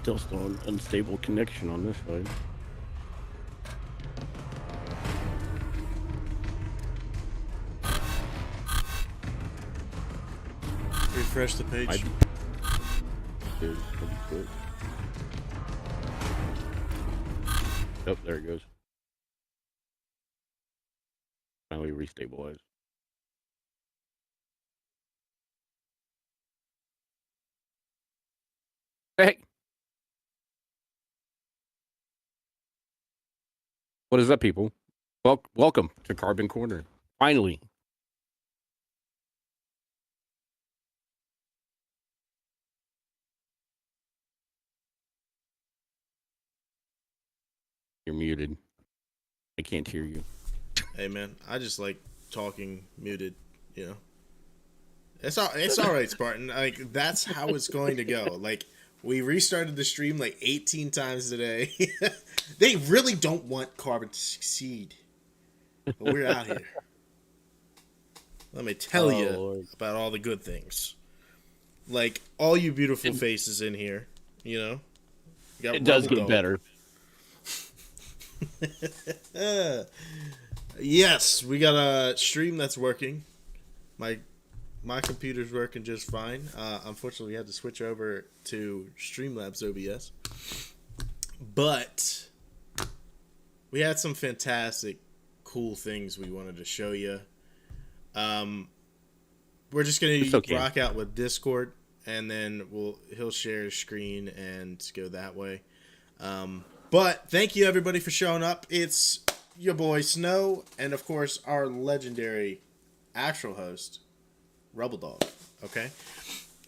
Still an unstable connection on this side. Refresh the page. Dude, that'd be quick. Oh, there it goes. Finally restabilized. Hey! What is up, people? Welcome to Carbon Corner. Finally. You're muted. I can't hear you. Hey man, I just like talking muted. You know, it's all right, Spartan. Like that's how it's going to go. Like we restarted the stream like 18 times today. They really don't want Carbon to succeed, but we're out here. Let me tell you Lord. about all the good things. Like all you beautiful faces in here. You know, you got It does Rebel get Dog. better. Yes, we got a stream that's working. My computer's working just fine. Unfortunately, we had to switch over to Streamlabs OBS, but we had some fantastic, cool things we wanted to show you. We're just gonna rock out with Discord, and then he'll share his screen and go that way. But thank you everybody for showing up. It's your boy Snow, and of course our legendary actual host, Rebel Dog. Okay.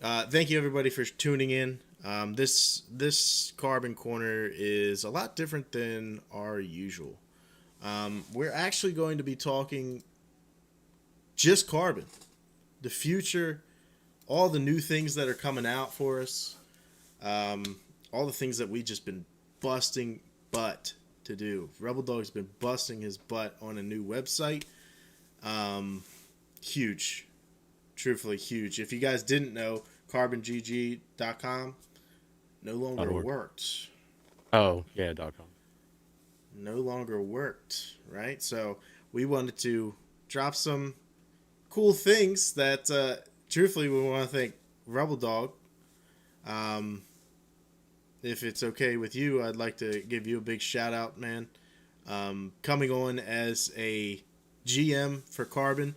Thank you everybody for tuning in. This Carbon Corner is a lot different than our usual. We're actually going to be talking just Carbon, the future, all the new things that are coming out for us, all the things that we just been busting butt to do. Rebel Dog's been busting his butt on a new website. Huge. Truthfully huge. If you guys didn't know, carbongg.com no longer worked. Oh, yeah, .com. No longer worked, right? So we wanted to drop some cool things that, truthfully, we want to thank Rebel Dog. If it's okay with you, I'd like to give you a big shout out, man. Coming on as a GM for Carbon,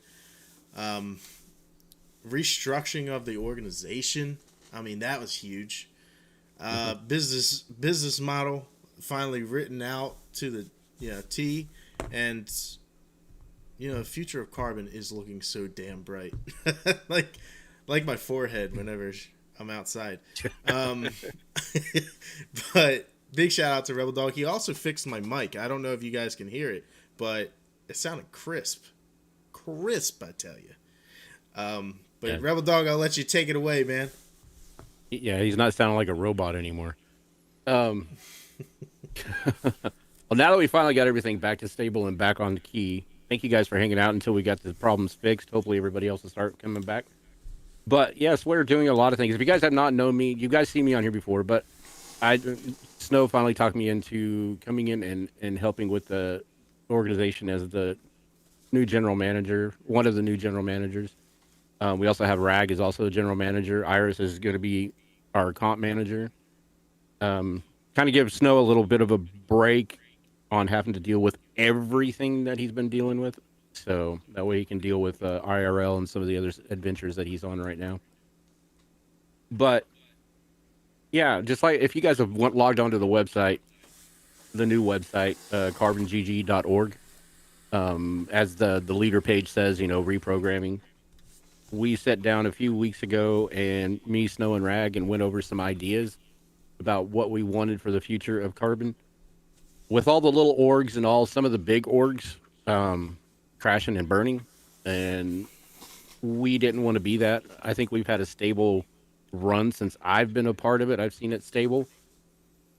restructuring of the organization. I mean, that was huge. Business model finally written out to the T, and the future of Carbon is looking so damn bright. like my forehead whenever I'm outside. But big shout out to Rebel Dog. He also fixed my mic. I don't know if you guys can hear it, but it sounded crisp. Crisp, I tell you. But yeah. Rebel Dog, I'll let you take it away, man. Yeah, he's not sounding like a robot anymore. Well, now that we finally got everything back to stable and back on the key, thank you guys for hanging out until we got the problems fixed. Hopefully everybody else will start coming back. But yes, we're doing a lot of things. If you guys have not known me, you guys see me on here before, but Snow finally talked me into coming in and helping with the organization as the new general manager, one of the new general managers. We also have Rag is also the general manager. Iris is going to be our comp manager. Kind of give Snow a little bit of a break on having to deal with everything that he's been dealing with. So that way he can deal with IRL and some of the other adventures that he's on right now. But yeah, just like if you guys have logged onto the website, the new website, carbongg.org, as the leader page says, reprogramming. We sat down a few weeks ago, and me, Snow, and Rag, and went over some ideas about what we wanted for the future of Carbon. With all the little orgs and some of the big orgs crashing and burning, and we didn't want to be that. I think we've had a stable run since I've been a part of it. I've seen it stable,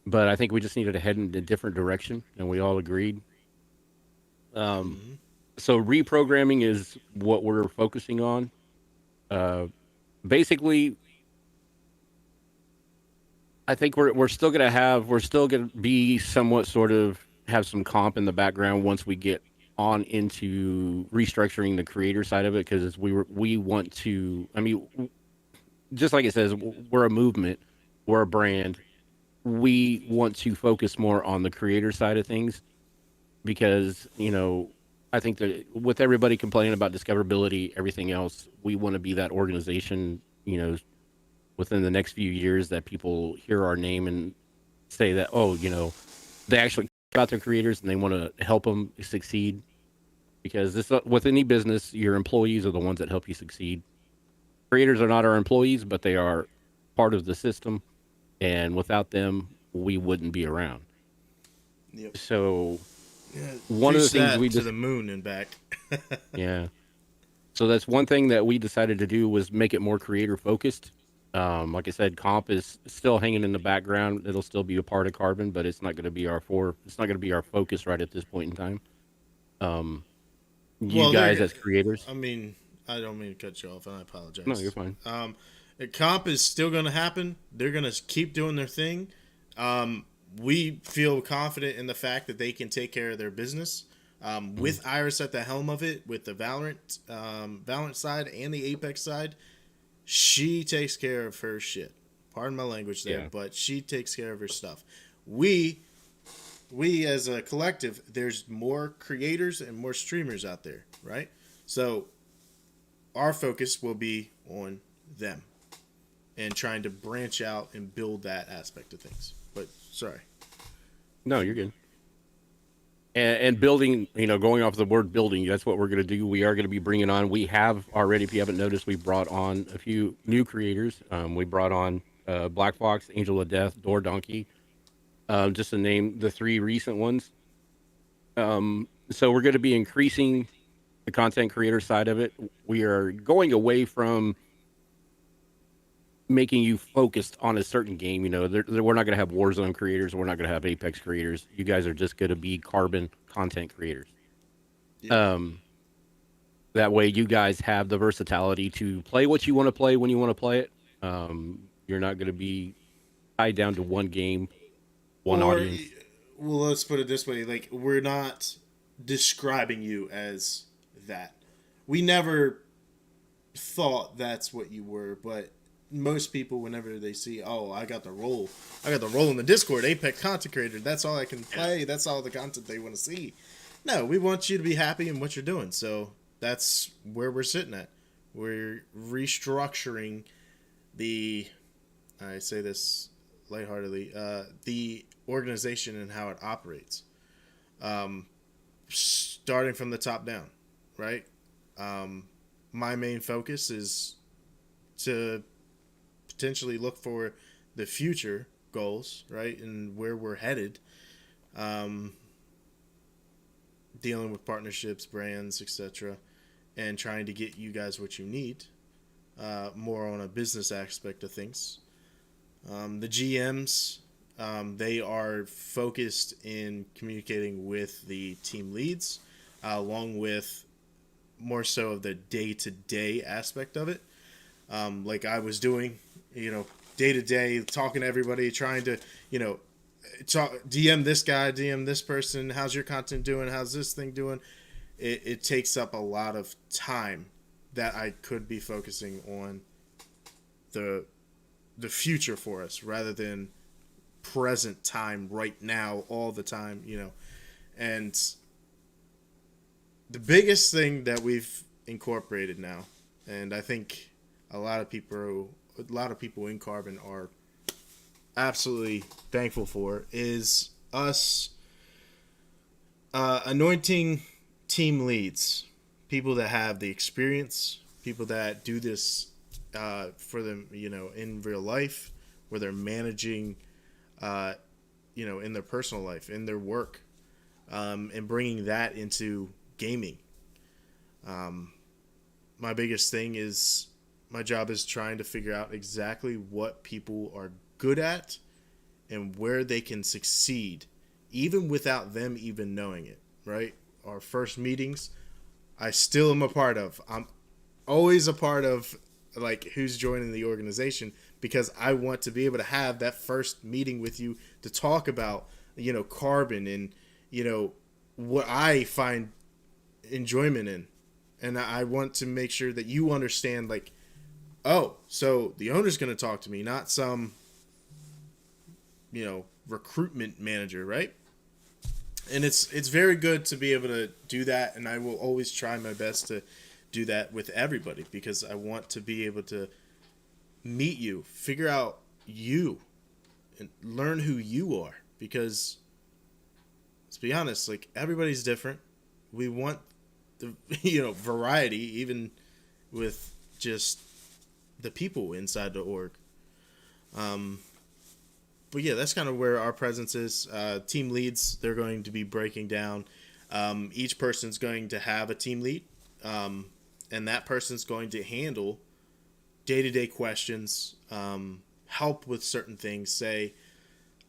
but I think we just needed to head in a different direction, and we all agreed. So reprogramming is what we're focusing on. Basically, I think we're still gonna be somewhat sort of have some comp in the background once we get on into restructuring the creator side of it, because we want to. I mean, just like it says, we're a movement, we're a brand. We want to focus more on the creator side of things because I think that with everybody complaining about discoverability, everything else, we want to be that organization. Within the next few years, that people hear our name and say that, oh, they actually care about their creators and they want to help them succeed. Because this with any business, your employees are the ones that help you succeed. Creators are not our employees, but they are part of the system, and without them, we wouldn't be around. Yep. So Yeah, one of the preach things we that to just the moon and back. yeah. So that's one thing that we decided to do was make it more creator focused. Like I said, comp is still hanging in the background. It'll still be a part of Carbon, but it's not going to be it's not going to be our focus right at this point in time. Um, you Well, guys as creators, I mean, I don't mean to cut you off, and I no, you're apologize. fine. The comp is still going to happen. They're going to keep doing their thing. We feel confident in the fact that they can take care of their business. Mm, With Iris at the helm of it, with the Valorant side and the Apex side, she takes care of her shit. Pardon my language there, yeah. but she takes care of her stuff. We we as a collective, there's more creators and more streamers out there, right? So our focus will be on them and trying to branch out and build that aspect of things. But sorry. No, you're good. And building, going off the word building, that's what we're going to do. We are going to be bringing on. We have already, if you haven't noticed, we brought on a few new creators. We brought on Black Fox, Angel of Death, Door Donkey, just to name the three recent ones. So we're going to be increasing the content creator side of it. We are going away from making you focused on a certain game. We're not going to have Warzone creators. We're not going to have Apex creators. You guys are just going to be Carbon content creators. Yep. Um, that way, you guys have the versatility to play what you want to play when you want to play it. You're not going to be tied down to one game, one Or, audience. well, let's put it this way: like we're not describing you as that. We never thought that's what you were, but most people, whenever they see, oh, I got the role in the Discord, Apex content creator. That's all I can play. That's all the content they want to see. No, we want you to be happy in what you're doing. So that's where we're sitting at. We're restructuring the. I say this lightheartedly. The organization and how it operates, starting from the top down, right? My main focus is to potentially look for the future goals, right, and where we're headed. Um, Dealing with partnerships, brands, etc., and trying to get you guys what you need. More on a business aspect of things. The GMs, they are focused in communicating with the team leads, along with more so of the day to day aspect of it. Like I was doing, day to day, talking to everybody, trying to, DM this guy, DM this person. How's your content doing? How's this thing doing? It takes up a lot of time that I could be focusing on the the future for us rather than present time right now all the time. And the biggest thing that we've incorporated now, and I think a lot of people in Carbon are absolutely thankful for, is us anointing team leads, people that have the experience, people that do this for them, in real life, where they're managing, in their personal life, in their work, and bringing that into gaming. My biggest thing is my job is trying to figure out exactly what people are good at and where they can succeed, even without them even knowing it, right? Our first meetings, I still am a part of. I'm always a part of, like, who's joining the organization because I want to be able to have that first meeting with you to talk about, carbon and, what I find enjoyment in. And I want to make sure that you understand, like, oh, so the owner's going to talk to me, not some, recruitment manager, right? And it's very good to be able to do that, and I will always try my best to do that with everybody, because I want to be able to meet you, figure out you, and learn who you are. Because let's be honest, like, everybody's different. We want the variety, even with just the people inside the org. But yeah, that's kind of where our presence is. Team leads, they're going to be breaking down. Each person's going to have a team lead, and that person's going to handle day-to-day questions, help with certain things. Say,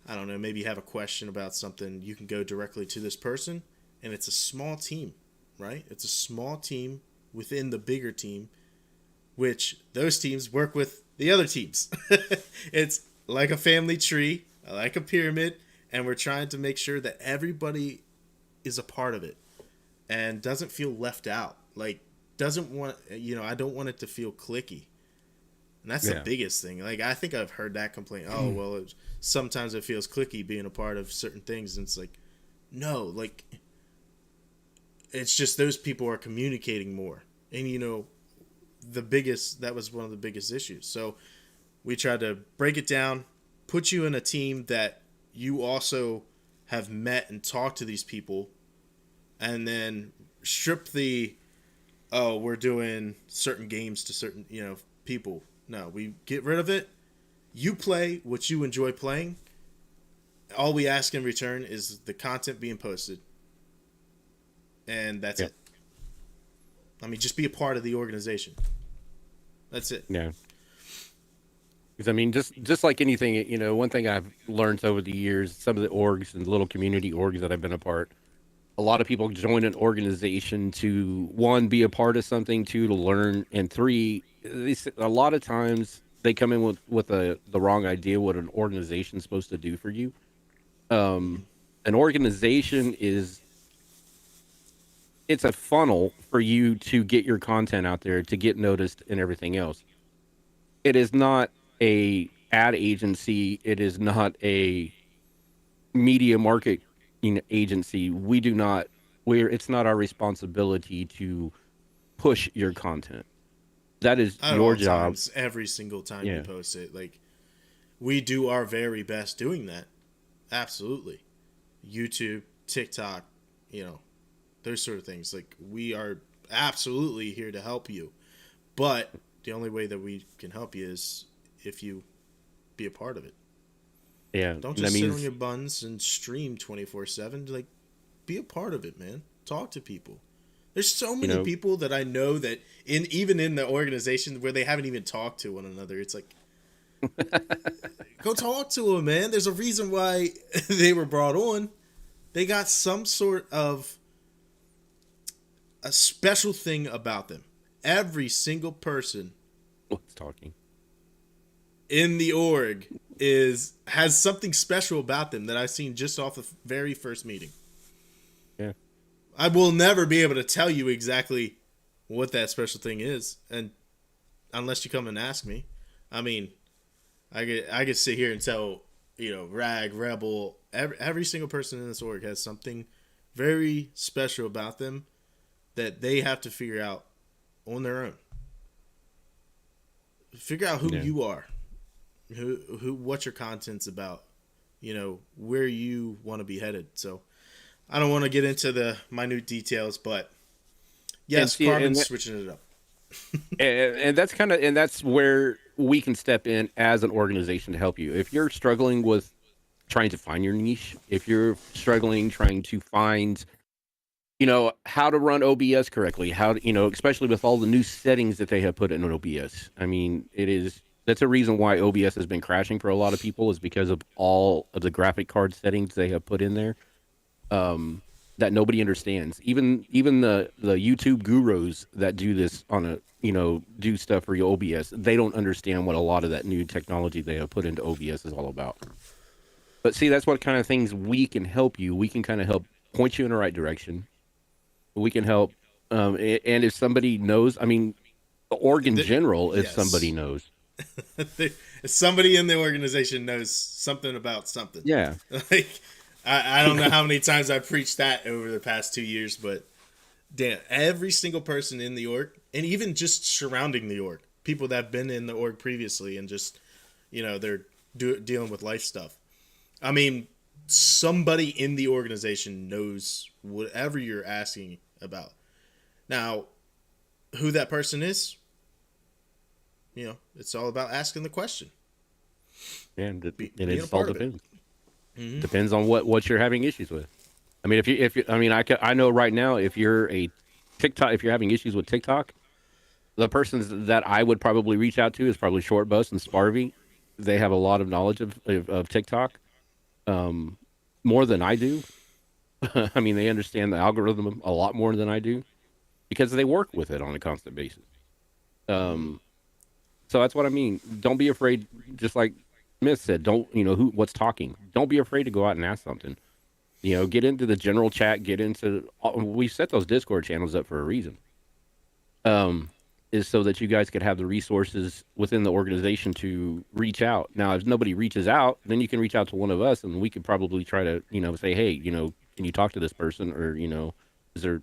I don't know, maybe you have a question about something, you can go directly to this person, and it's a small team, right? It's a small team within the bigger team, which those teams work with the other teams. It's like a family tree, like a pyramid, and we're trying to make sure that everybody is a part of it and doesn't feel left out. Like, doesn't want, I don't want it to feel cliquey. And that's the biggest thing. Like, I think I've heard that complaint. Oh, well, sometimes it feels cliquey being a part of certain things. And it's like, no, like, it's just those people are communicating more. And, that was one of the biggest issues. So we tried to break it down, put you in a team that you also have met and talked to these people, and then strip the, oh, we're doing certain games to certain, people. No, we get rid of it. You play what you enjoy playing. All we ask in return is the content being posted. And that's it. I mean, just be a part of the organization. That's it. Yeah. Because I mean, just like anything, one thing I've learned over the years, some of the orgs and little community orgs that I've been a part, a lot of people join an organization to, one, be a part of something, two, to learn, and three, a lot of times they come in with the wrong idea what an organization's supposed to do for you. An organization it's a funnel for you to get your content out there, to get noticed and everything else. It is not a ad agency. It is not a media marketing agency. It's not our responsibility to push your content. That is At your all job. times, every single time you post it. Like, we do our very best doing that. Absolutely. YouTube, TikTok, those sort of things. Like, we are absolutely here to help you. But the only way that we can help you is if you be a part of it. Yeah. Don't just sit on your buns and stream 24/7. Like, be a part of it, man. Talk to people. There's so many people that I know that even in the organization where they haven't even talked to one another. It's like, go talk to them, man. There's a reason why they were brought on. They got some sort of a special thing about them. Every single person what's talking in the org has something special about them that I've seen just off the very first meeting. Yeah. I will never be able to tell you exactly what that special thing is, and unless you come and ask me. I mean, I could sit here and tell, Rag, Rebel, every single person in this org has something very special about them that they have to figure out on their own. Figure out who you are, what your content's about, where you want to be headed. So I don't want to get into the minute details, but yes, Carbon's switching it up. and that's where we can step in as an organization to help you. If you're struggling with trying to find your niche, if you're struggling trying to find how to run OBS correctly, especially with all the new settings that they have put in OBS. I mean, that's a reason why OBS has been crashing for a lot of people, is because of all of the graphic card settings they have put in there, that nobody understands. Even the YouTube gurus that do this on a do stuff for your OBS. They don't understand what a lot of that new technology they have put into OBS is all about. But see, that's what kind of things we can help you. We can kind of help point you in the right direction. We can help. And if somebody knows, I mean, the org in general, if somebody Yes. knows, Somebody in the organization knows something about something. yeah, Like, I don't know how many times I've preached that over the past 2 years, but damn, every single person in the org, and even just surrounding the org, people that have been in the org previously and just, they're dealing with life stuff. I mean, somebody in the organization knows whatever you're asking about. Now, who that person is, it's all about asking the question. and Being a it's all part of it. depends. Depends on what you're having issues with. I mean, I mean, I know right now if you're a TikTok, if you're having issues with TikTok, the persons that I would probably reach out to is probably Short Bus and Sparvy. They have a lot of knowledge of TikTok, more than I do. I mean, they understand the algorithm a lot more than I do because they work with it on a constant basis. Um, so that's what I mean. Don't be afraid. Just like Miss said, don't what's talking. Don't be afraid to go out and ask something. Get into the general chat. Get into. We set those Discord channels up for a reason. Um, is so that you guys could have the resources within the organization to reach out. Now, if nobody reaches out, then you can reach out to one of us, and we could probably try to say, hey, can you talk to this person, or is there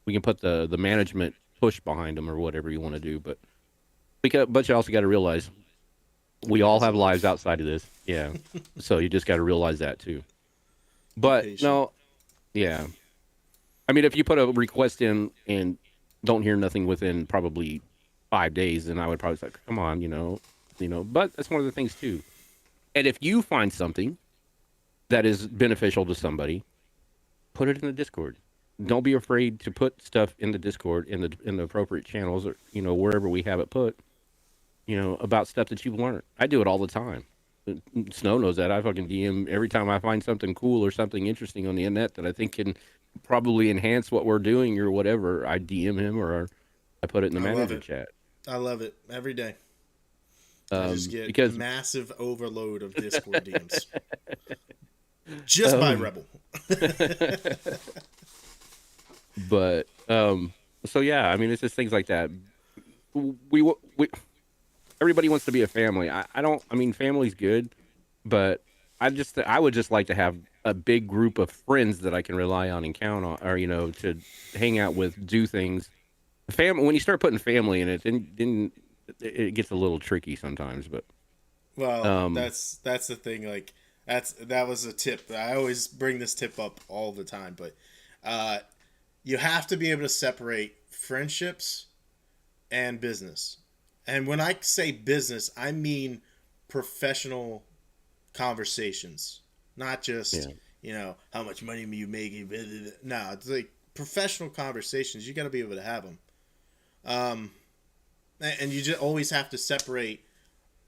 we can put the management push behind them or whatever you want to do. But you also got to realize we Everybody all has a have lives life. outside of this. Yeah. So you just got to realize that too. Be But patient. no, yeah. I mean, if you put a request in and don't hear nothing within probably 5 days, then I would probably say, come on, But that's one of the things too. And if you find something that is beneficial to somebody, put it in the Discord. Don't be afraid to put stuff in the Discord in the appropriate channels or wherever we have it put. About stuff that you've learned. I do it all the time. Snow knows that. I fucking DM every time I find something cool or something interesting on the internet that I think can probably enhance what we're doing or whatever. I DM him or I put it in the I love manager it. chat. I love it every day. I just get Because massive overload of Discord DMs just by um, Rebel. but so yeah, I mean it's just things like that. We everybody wants to be a family. I don't. I mean, family's good, but I would just like to have a big group of friends that I can rely on and count on, or to hang out with, do things. When you start putting family in it, then it gets a little tricky sometimes. But Well, um, that's the thing. Like that was a tip. I always bring this tip up all the time, but uh, you have to be able to separate friendships and business. And when I say business, I mean professional conversations, not just yeah, how much money you make. No, it's like professional conversations. You got to be able to have them. Um, and you just always have to separate.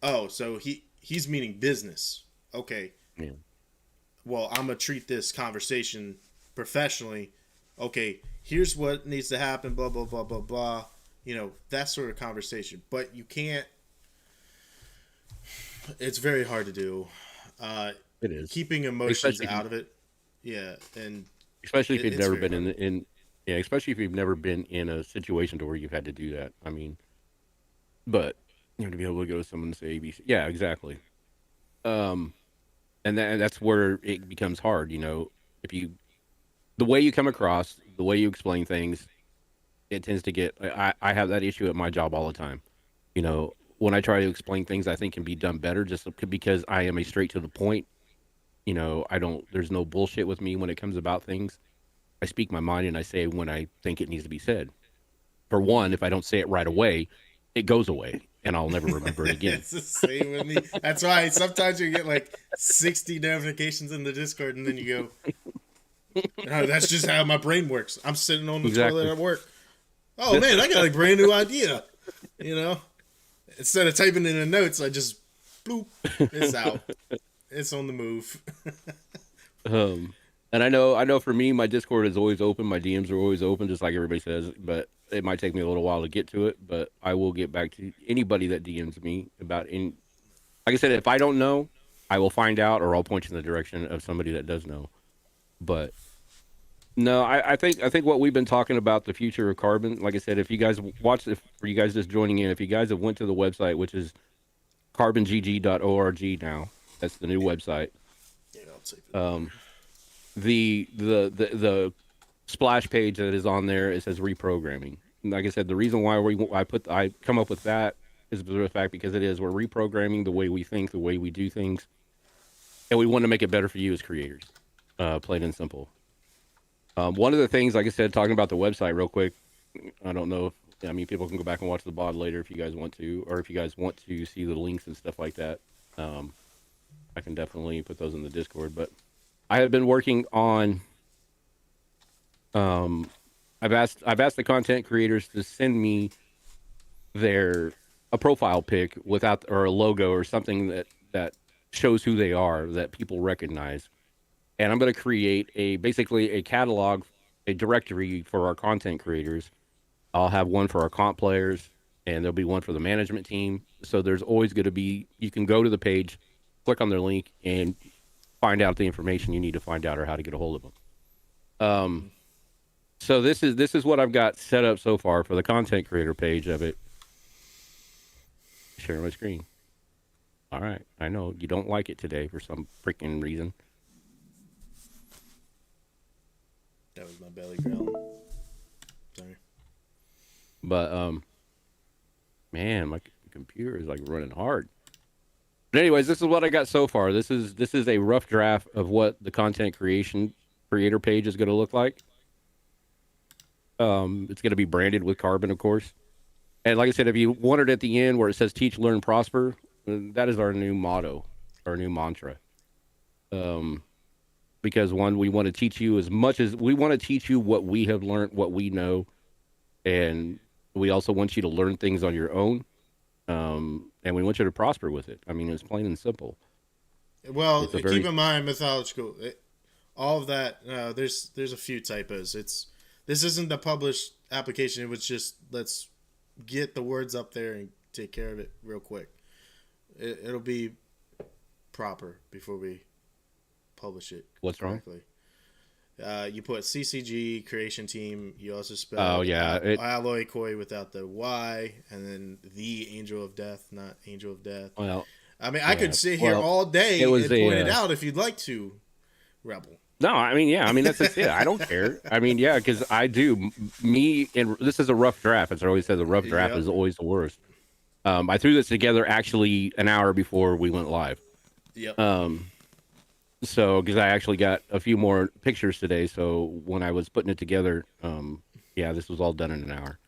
Oh, so he's meaning business. Okay, yeah, well I'm gonna treat this conversation professionally. Okay, here's what needs to happen. Blah blah blah blah blah. That sort of conversation. But you can't. It's very hard to do. Uh, it is, Keeping emotions especially out of it. Yeah, and especially if you've it's never very been hard. yeah, especially if you've never been in a situation to where you've had to do that. I mean, but to be able to go to someone and say ABC, yeah, exactly. Um, and that's where it becomes hard. If you the way you come across, the way you explain things, it tends to get. I have that issue at my job all the time. When I try to explain things, I think can be done better, just because I am a straight to the point. I don't. There's no bullshit with me when it comes about things. I speak my mind and I say when I think it needs to be said. For one, if I don't say it right away, it goes away and I'll never remember it again. It's the same with me. That's why sometimes you get like 60 notifications in the Discord, and then you go, "Oh, that's just how my brain works." I'm sitting on the toilet Exactly. at work. Oh man, I got a brand new idea. You know, Instead of typing in the notes, I just bloop. It's out. It's on the move. Um, and I know for me, my Discord is always open. My DMs are always open, just like everybody says. But it might take me a little while to get to it, but I will get back to anybody that DMs me about any. Like I said, if I don't know, I will find out, or I'll point you in the direction of somebody that does know. But no, I think what we've been talking about the future of carbon. Like I said, if you guys watch, if for you guys just joining in, if you guys have went to the website, which is carbongg.org now, that's the new website. Yeah, I'll save it. The splash page that is on there, it says reprogramming. And like I said, the reason why I come up with that is the fact because we're reprogramming the way we think, the way we do things, and we want to make it better for you as creators, plain and simple. One of the things, like I said, talking about the website real quick, I don't know. I mean, people can go back and watch the bod later if you guys want to, or if you guys want to see the links and stuff like that. I can definitely put those in the Discord. But I have been working on. Um, I've asked the content creators to send me their a profile pic without or a logo or something that shows who they are that people recognize, and I'm going to create basically a catalog, a directory for our content creators. I'll have one for our comp players, and there'll be one for the management team. So there's always going to be, you can go to the page, click on their link, and find out the information you need to find out or how to get a hold of them. So this is what I've got set up so far for the content creator page of it. Share my screen. All right, I know you don't like it today for some freaking reason. That was my belly growling. Sorry. But man, my computer is like running hard. But anyways, this is what I got so far. This is a rough draft of what the content creator page is going to look like. It's going to be branded with carbon, of course. And like I said, if you want it at the end where it says "Teach, Learn, Prosper," that is our new motto, our new mantra. Because one, we want to teach you as much as we want to teach you what we have learned, what we know, and we also want you to learn things on your own. And we want you to prosper with it. I mean, it's plain and simple. Well, keep in mind mythological. All of that. There's a few typos. This isn't the published application. It was just let's get the words up there and take care of it real quick. It'll be proper before we publish it. What's correctly. Wrong? You put CCG creation team. You also spell alloy koi without the Y, and then the angel of death, not angel of death. Well, I mean, I could sit here all day and point it out if you'd like to, Rebel. No, I mean, yeah, I mean that's just it. I don't care. I mean, yeah, because I do. And this is a rough draft. As I always said, the rough draft is always the worst. I threw this together actually an hour before we went live. Yep. So, because I actually got a few more pictures today, so when I was putting it together, yeah, this was all done in an hour.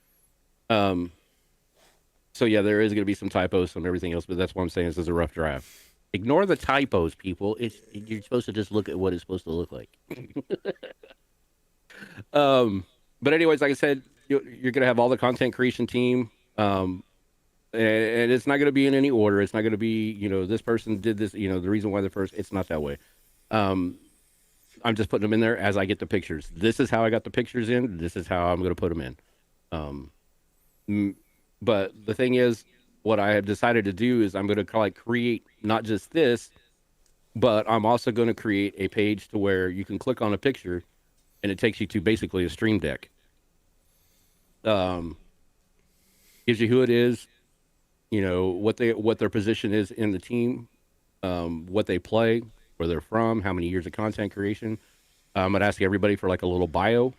So yeah, there is going to be some typos, some everything else, but that's why I'm saying this is a rough draft. Ignore the typos, people. You're supposed to just look at what it's supposed to look like. But anyways, like I said, you're going to have all the content creation team, and it's not going to be in any order. It's not going to be, this person did this, the reason why they're first. It's not that way. I'm just putting them in there as I get the pictures. This is how I got the pictures in. This is how I'm going to put them in. But the thing is, what I have decided to do is I'm going to create not just this, but I'm also going to create a page to where you can click on a picture and it takes you to basically a stream deck. Gives you who it is, what their position is in the team, what they play, where they're from, how many years of content creation. I'm going to ask everybody for like a little bio,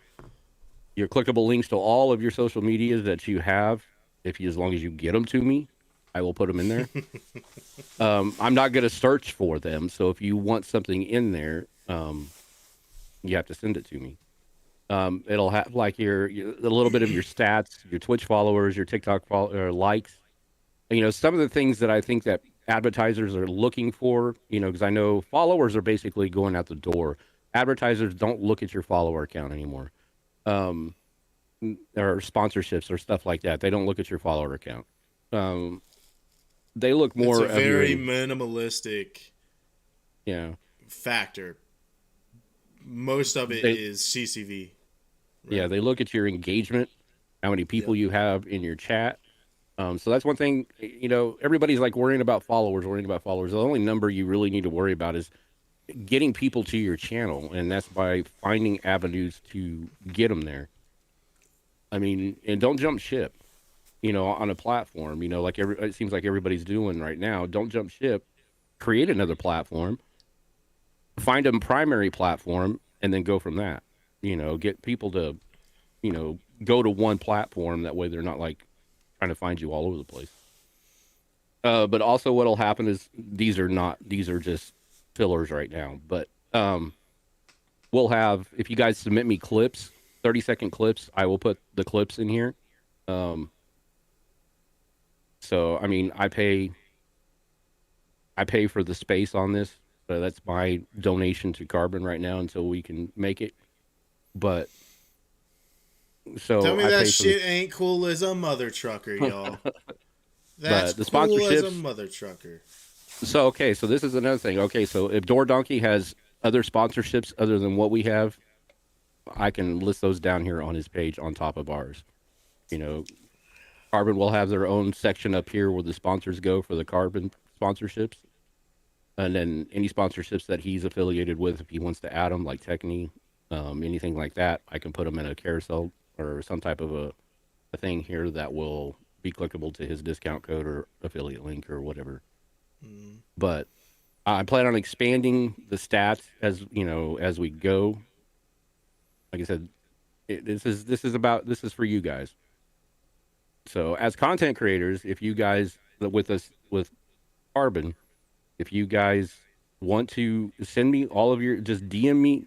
your clickable links to all of your social medias that you have. As long as you get them to me, I will put them in there. I'm not going to search for them. So if you want something in there, you have to send it to me. It'll have like a little bit of your stats, your Twitch followers, your TikTok likes. Some of the things that I think that advertisers are looking for, because I know followers are basically going out the door. Advertisers don't look at your follower count anymore. Or sponsorships or stuff like that. They don't look at your follower account. They look more. It's a very minimalistic. Yeah. Factor. Most of it is CCV. Right? Yeah, they look at your engagement. how many people Yep. you have in your chat. So that's one thing. Everybody's like worrying about followers, worrying about followers. The only number you really need to worry about is getting people to your channel, and that's by finding avenues to get them there. I mean, and don't jump ship. On a platform. Like it seems like everybody's doing right now. Don't jump ship. Create another platform. Find a primary platform, and then go from that. Get people to go to one platform. That way, they're not like trying to find you all over the place. But also, what'll happen is these are just fillers right now. But we'll have, if you guys submit me clips, 30-second clips, I will put the clips in here. Um, so I mean, I pay for the space on this, so that's my donation to Carbon right now until we can make it. But Tell so me I that pay for the, shit ain't cool as a mother trucker, y'all. That's but the cool as a sponsorships. mother trucker. So okay, so this is another thing. Okay, so if Door Donkey has other sponsorships other than what we have, I can list those down here on his page on top of ours. You know, Carbon will have their own section up here where the sponsors go for the Carbon sponsorships. And then any sponsorships that he's affiliated with, if he wants to add them, like Techni, anything like that, I can put them in a carousel or some type of a thing here that will be clickable to his discount code or affiliate link or whatever. Mm. But I plan on expanding the stats as we go. Like I said, this is for you guys. So as content creators, if you guys with us with Carbon, if you guys want to send me all of your, just DM me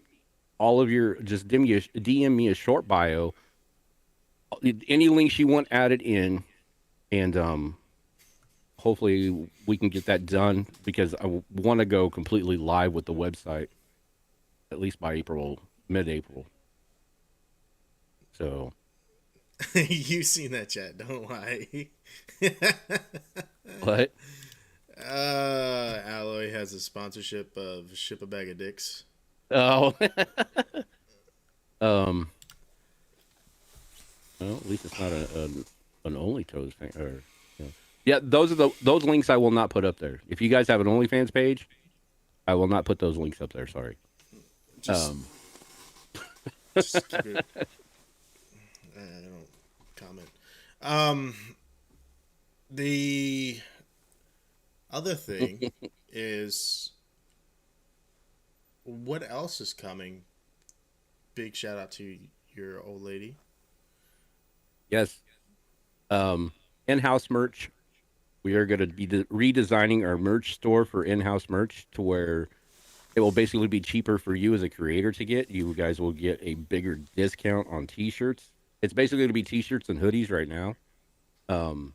all of your, just DM me a short bio, any links you want added in, and hopefully we can get that done because I want to go completely live with the website at least by mid-April. So You seen that chat, don't lie. what? Alloy has a sponsorship of Ship a Bag of Dicks. Oh, um, well, at least it's not an only toes thing. Or yeah, those are those links I will not put up there. If you guys have an OnlyFans page, I will not put those links up there. Sorry. Just, Um, just keep it. I don't comment. Um, the other thing is what else is coming. Big shout out to your old lady. yes. Um, In-house merch. We are going to be redesigning our merch store for in-house merch to where it will basically be cheaper for you as a creator to get. You guys will get a bigger discount on t-shirts. It's basically going to be t-shirts and hoodies right now. Um,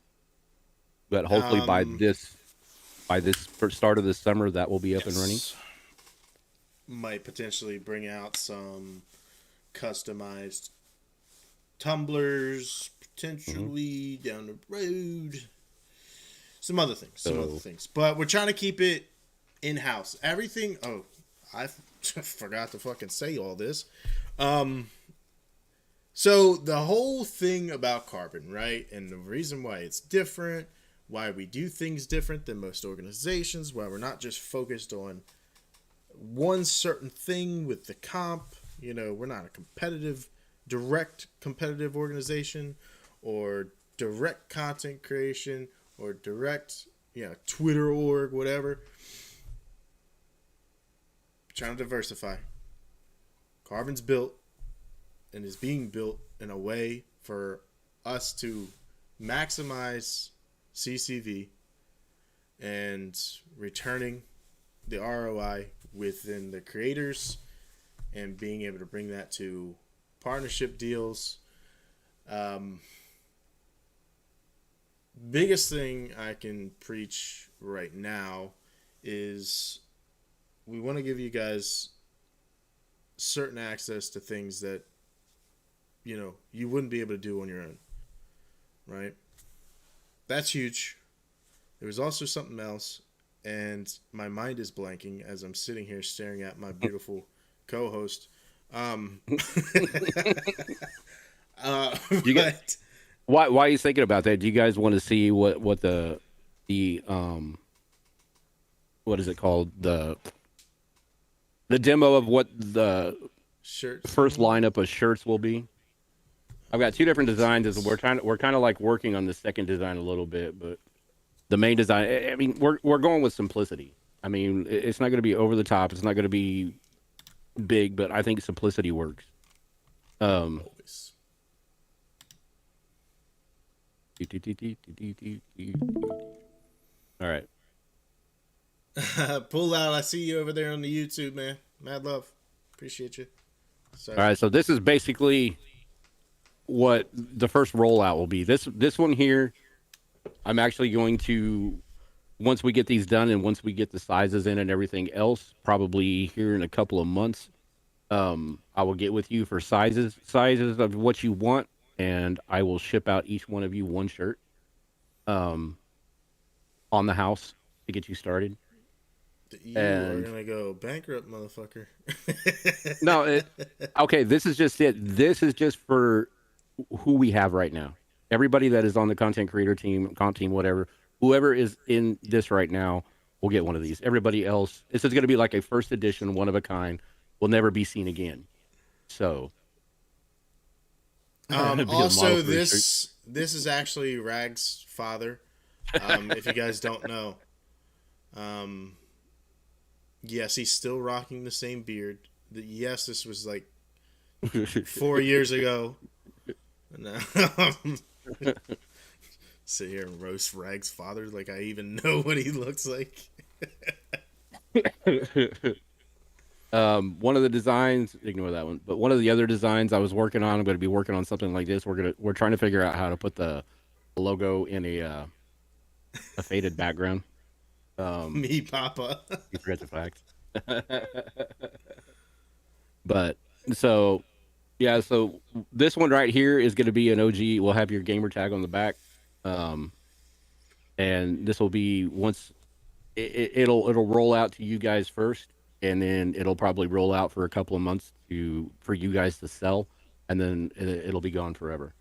but hopefully Um, by this first start of this summer, that will be up and running. yes, might potentially bring out some customized tumblers Hmm. potentially down the road. Some other things, some other So things. But we're trying to keep it in house. Everything. Oh, I forgot to fucking say all this. Um, so the whole thing about Carbon, right? And the reason why it's different, why we do things different than most organizations, why we're not just focused on one certain thing with the comp. We're not a direct competitive organization or direct content creation or direct, Twitter org, whatever. Trying to diversify. Carbon's built and is being built in a way for us to maximize CCV and returning the ROI within the creators and being able to bring that to partnership deals. Um, Biggest thing I can preach right now is we want to give you guys certain access to things that you wouldn't be able to do on your own, right? That's huge. There was also something else, and my mind is blanking as I'm sitting here staring at my beautiful co-host. Um, uh, you got but Why are you thinking about that? Do you guys want to see what the what is it called, the demo of what the Shirt's first gonna look. lineup of shirts will be? I've got two different Let's see designs. As this. we're kind of like working on the second design a little bit, but the main design. I mean, we're going with simplicity. I mean, it's not going to be over the top. It's not going to be big, but I think simplicity works. Um, Always. all right, Pull out. I see you over there on the YouTube, man. Mad love. Appreciate you. all Sorry. right. So this is basically what the first rollout will be. This one here, I'm actually going to, once we get these done and once we get the sizes in and everything else, probably here in a couple of months, I will get with you for sizes of what you want, and I will ship out each one of you one shirt um, on the house to get you started. You are And gonna go bankrupt, motherfucker. no, okay, this is just it. This is just for who we have right now. Everybody that is on the content creator team, comp team, whatever, whoever is in this right now will get one of these. Everybody else, this is going to be like a first edition, one of a kind, will never be seen again. So be the model Also, for his shirt. this is actually Rag's father. If you guys don't know, um, yes, he's still rocking the same beard. Yes, this was like 4 years ago. No. Sit here and roast Rag's father like I even know what he looks like. One of the designs, ignore that one, but one of the other designs I was working on, I'm going to be working on something like this. We're trying to figure out how to put the logo in a faded background. Um, Me, Papa. you forget the fact. But so yeah, so this one right here is going to be an OG. We'll have your gamer tag on the back, um, and this will be once it'll roll out to you guys first, and then it'll probably roll out for a couple of months to for you guys to sell, and then it'll be gone forever.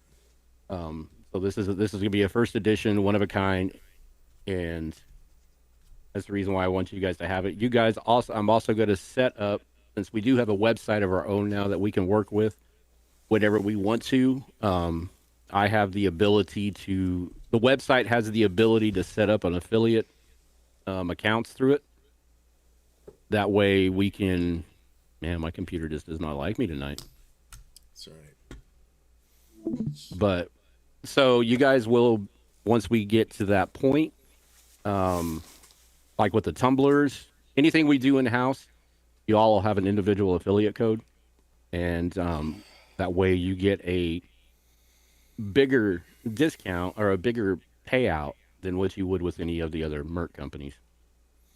So this is going to be a first edition, one of a kind, and that's the reason why I want you guys to have it. You guys also, I'm also going to set up, since we do have a website of our own now that we can work with whenever we want to. I have the ability to. The website has the ability to set up an affiliate accounts through it. That way we can. Man, my computer just does not like me tonight. It's all right. But so you guys will, once we get to that point, um, like with the tumblers, anything we do in house, you all will have an individual affiliate code, and that way you get a bigger discount or a bigger payout than what you would with any of the other merch companies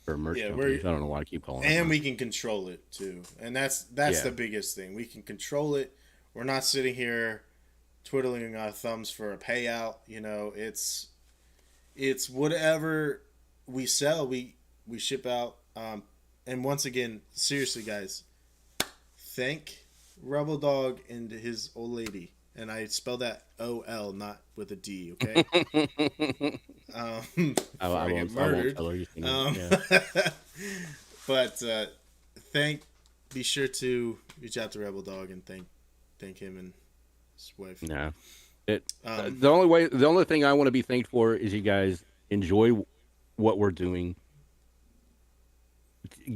or merch Yeah, companies. I don't know why I keep calling it and merch. we can control it too, and that's Yeah. the biggest thing. We can control it. We're not sitting here twiddling our thumbs for a payout. It's whatever we sell, we ship out. And once again, seriously, guys, thank Rebel Dog and his old lady. And I spell that O-L, not with a D, okay? Before I get I won't murdered. tell her. You can, Um, yeah. but thank. Be sure to reach out to Rebel Dog and thank him and his wife. Nah. It Um, the only thing I want to be thanked for is you guys enjoy what we're doing.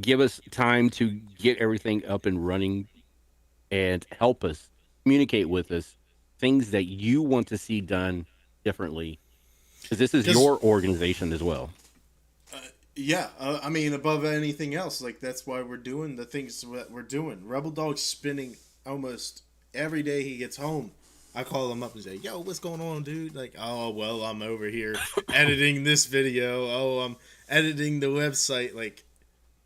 Give us time to get everything up and running and help us communicate with us things that you want to see done differently because this is because your organization as well. yeah, I mean, above anything else, like that's why we're doing the things that we're doing. Rebel Dog's spending almost every day he gets home. I call him up and say, "Yo, what's going on, dude?" Like, "Oh, well, I'm over here editing this video. Oh, I'm editing the website." Like,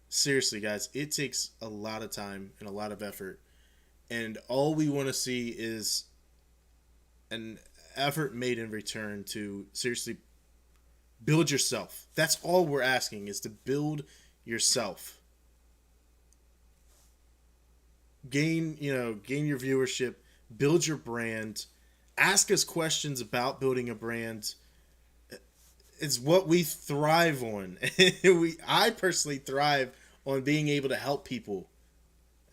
seriously, guys, it takes a lot of time and a lot of effort, and all we want to see is an effort made in return to seriously build yourself. That's all we're asking is to build yourself. Gain your viewership, build your brand, Ask us questions about building a brand. It's what we thrive on. I personally thrive on being able to help people.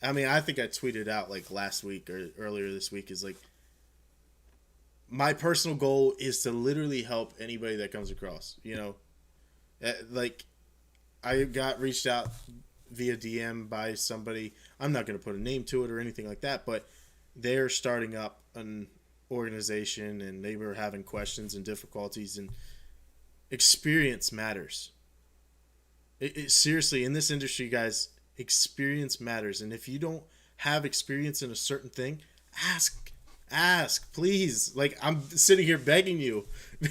I mean, I think I tweeted out like last week or earlier this week is like my personal goal is to literally help anybody that comes across. Like I got reached out via DM by somebody. I'm not going to put a name to it or anything like that, but they're starting up an organization and they were having questions and difficulties, and experience matters. Seriously, in this industry, guys, experience matters. And if you don't have experience in a certain thing, ask, please. Like, I'm sitting here begging you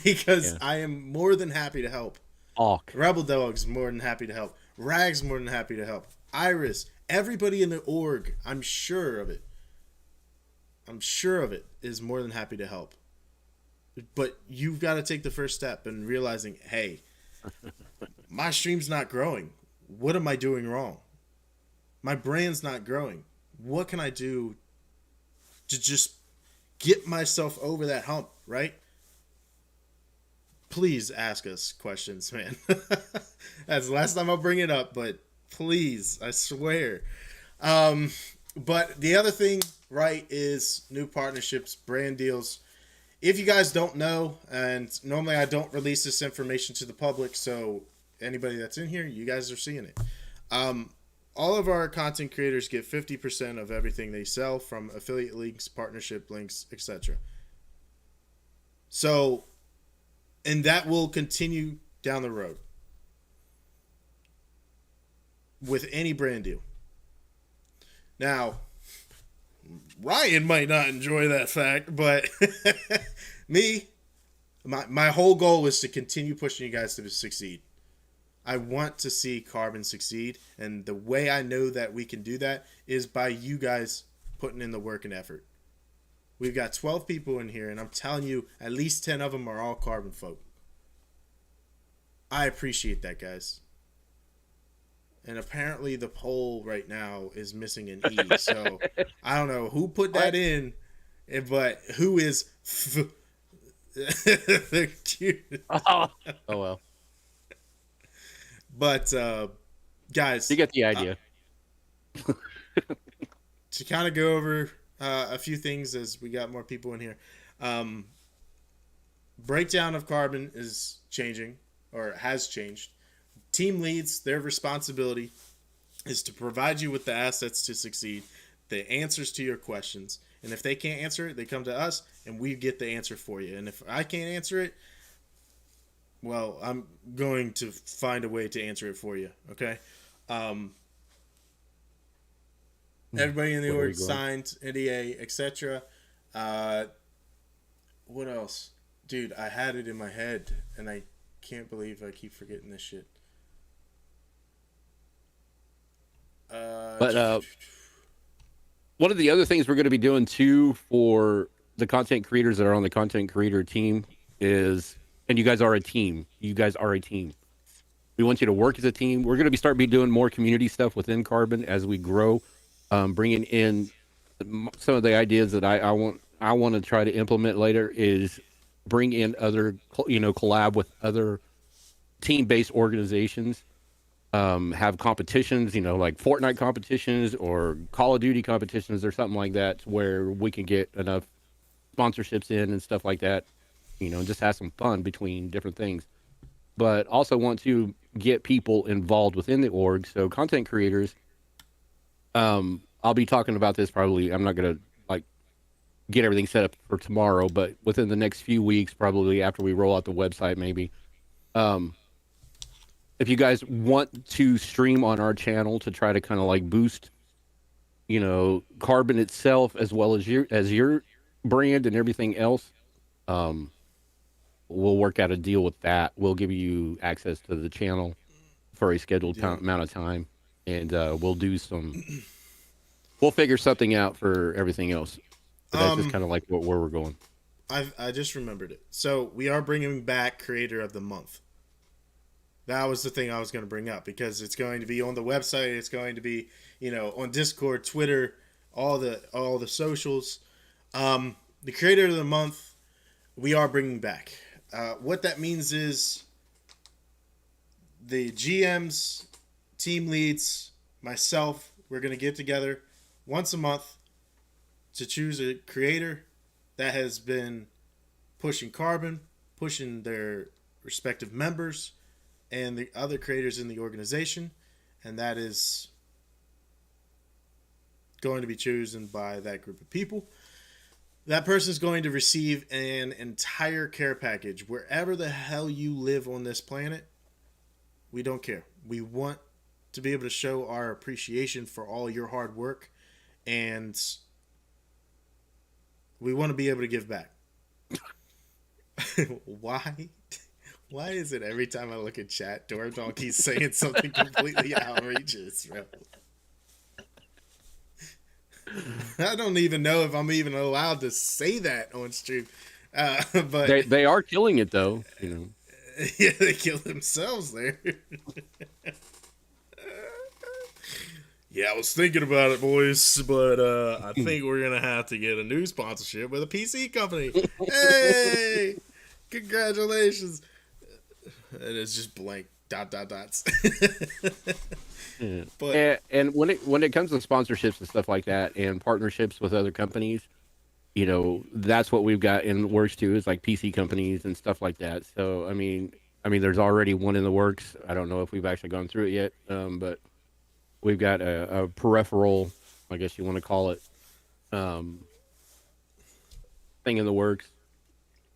because Yeah. I am more than happy to help. Awk. Rebel Dog's more than happy to help. Rag's more than happy to help. Iris, everybody in the org, I'm sure of it, is more than happy to help. But you've got to take the first step in realizing, hey, my stream's not growing. What am I doing wrong? My brand's not growing. What can I do to just get myself over that hump, right? Please ask us questions, man. That's the last time I'll bring it up, but please, I swear. But the other thing, right, is new partnerships, brand deals. If you guys don't know, and normally I don't release this information to the public, so anybody that's in here, you guys are seeing it. All of our content creators get 50% of everything they sell, from affiliate links, partnership links, etc. So, and that will continue down the road with any brand deal. Now, Ryan might not enjoy that fact, but my whole goal is to continue pushing you guys to succeed. I want to see Carbon succeed, and the way I know that we can do that is by you guys putting in the work and effort. We've got 12 people in here, and I'm telling you, at least 10 of them are all Carbon folk. I appreciate that, guys. And apparently the poll right now is missing an E. So I don't know who put that in, but who is the cute. Oh well. But guys, You get the idea. To kind of go over a few things as we got more people in here. Breakdown of Carbon is changing, or has changed. Team leads, their responsibility is to provide you with the assets to succeed, the answers to your questions. And if they can't answer it, they come to us and we get the answer for you. And if I can't answer it, well, I'm going to find a way to answer it for you. Okay. Everybody in the org signed NDA, etc. What else? Dude, I had it in my head and I can't believe I keep forgetting this shit. But one of the other things we're going to be doing too for the content creators that are on the content creator team is, and you guys are a team. You guys are a team. We want you to work as a team. We're going to start doing more community stuff within Carbon as we grow, bringing in some of the ideas that I want to try to implement later is bring in other, collab with other team-based organizations. Have competitions, like Fortnite competitions or Call of Duty competitions or something like that, where we can get enough sponsorships in and stuff like that, just have some fun between different things. But also want to get people involved within the org. So content creators, I'll be talking about this probably. I'm not going to get everything set up for tomorrow, but within the next few weeks, probably after we roll out the website, maybe. If you guys want to stream on our channel to try to kind of boost, Carbon itself as well as your brand and everything else, we'll work out a deal with that. We'll give you access to the channel for a scheduled amount of time, and we'll figure something out for everything else. But that's just kind of where we're going. I just remembered it. So we are bringing back Creator of the Month. That was the thing I was going to bring up, because it's going to be on the website. It's going to be, on Discord, Twitter, all the socials. the creator of the month, we are bringing back. What that means is the GMs, team leads, myself, we're going to get together once a month to choose a creator that has been pushing Carbon, pushing their respective members, and the other creators in the organization. And that is going to be chosen by that group of people. That person is going to receive an entire care package wherever the hell you live on this planet. We don't care. We want to be able to show our appreciation for all your hard work, and we want to be able to give back. Why? Why is it every time I look at chat, Dora Donkey's saying something completely outrageous, bro? I don't even know if I'm even allowed to say that on stream. But they are killing it though, you know. Yeah, they kill themselves there. Yeah, I was thinking about it, boys, but I think we're gonna have to get a new sponsorship with a PC company. Hey, congratulations! And it's just blank dots. Yeah. But and when it comes to sponsorships and stuff like that, and partnerships with other companies, you know, that's what we've got in the works too, is like PC companies and stuff like that. So I mean, there's already one in the works. I don't know if we've actually gone through it yet, but we've got a peripheral, I guess you want to call it, thing in the works,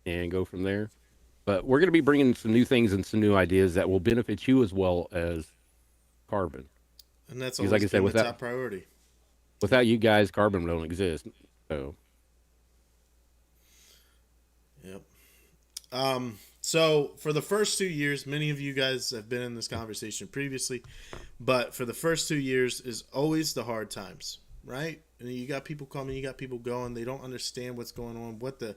and go from there. But we're going to be bringing some new things and some new ideas that will benefit you as well as Carbon. And that's Because always like I said, been the top priority. Without you guys, Carbon don't exist. So. Yep. So for the first 2 years, many of you guys have been in this conversation previously, but for the first 2 years is always the hard times, right? And you got people coming, you got people going. They don't understand what's going on, what the,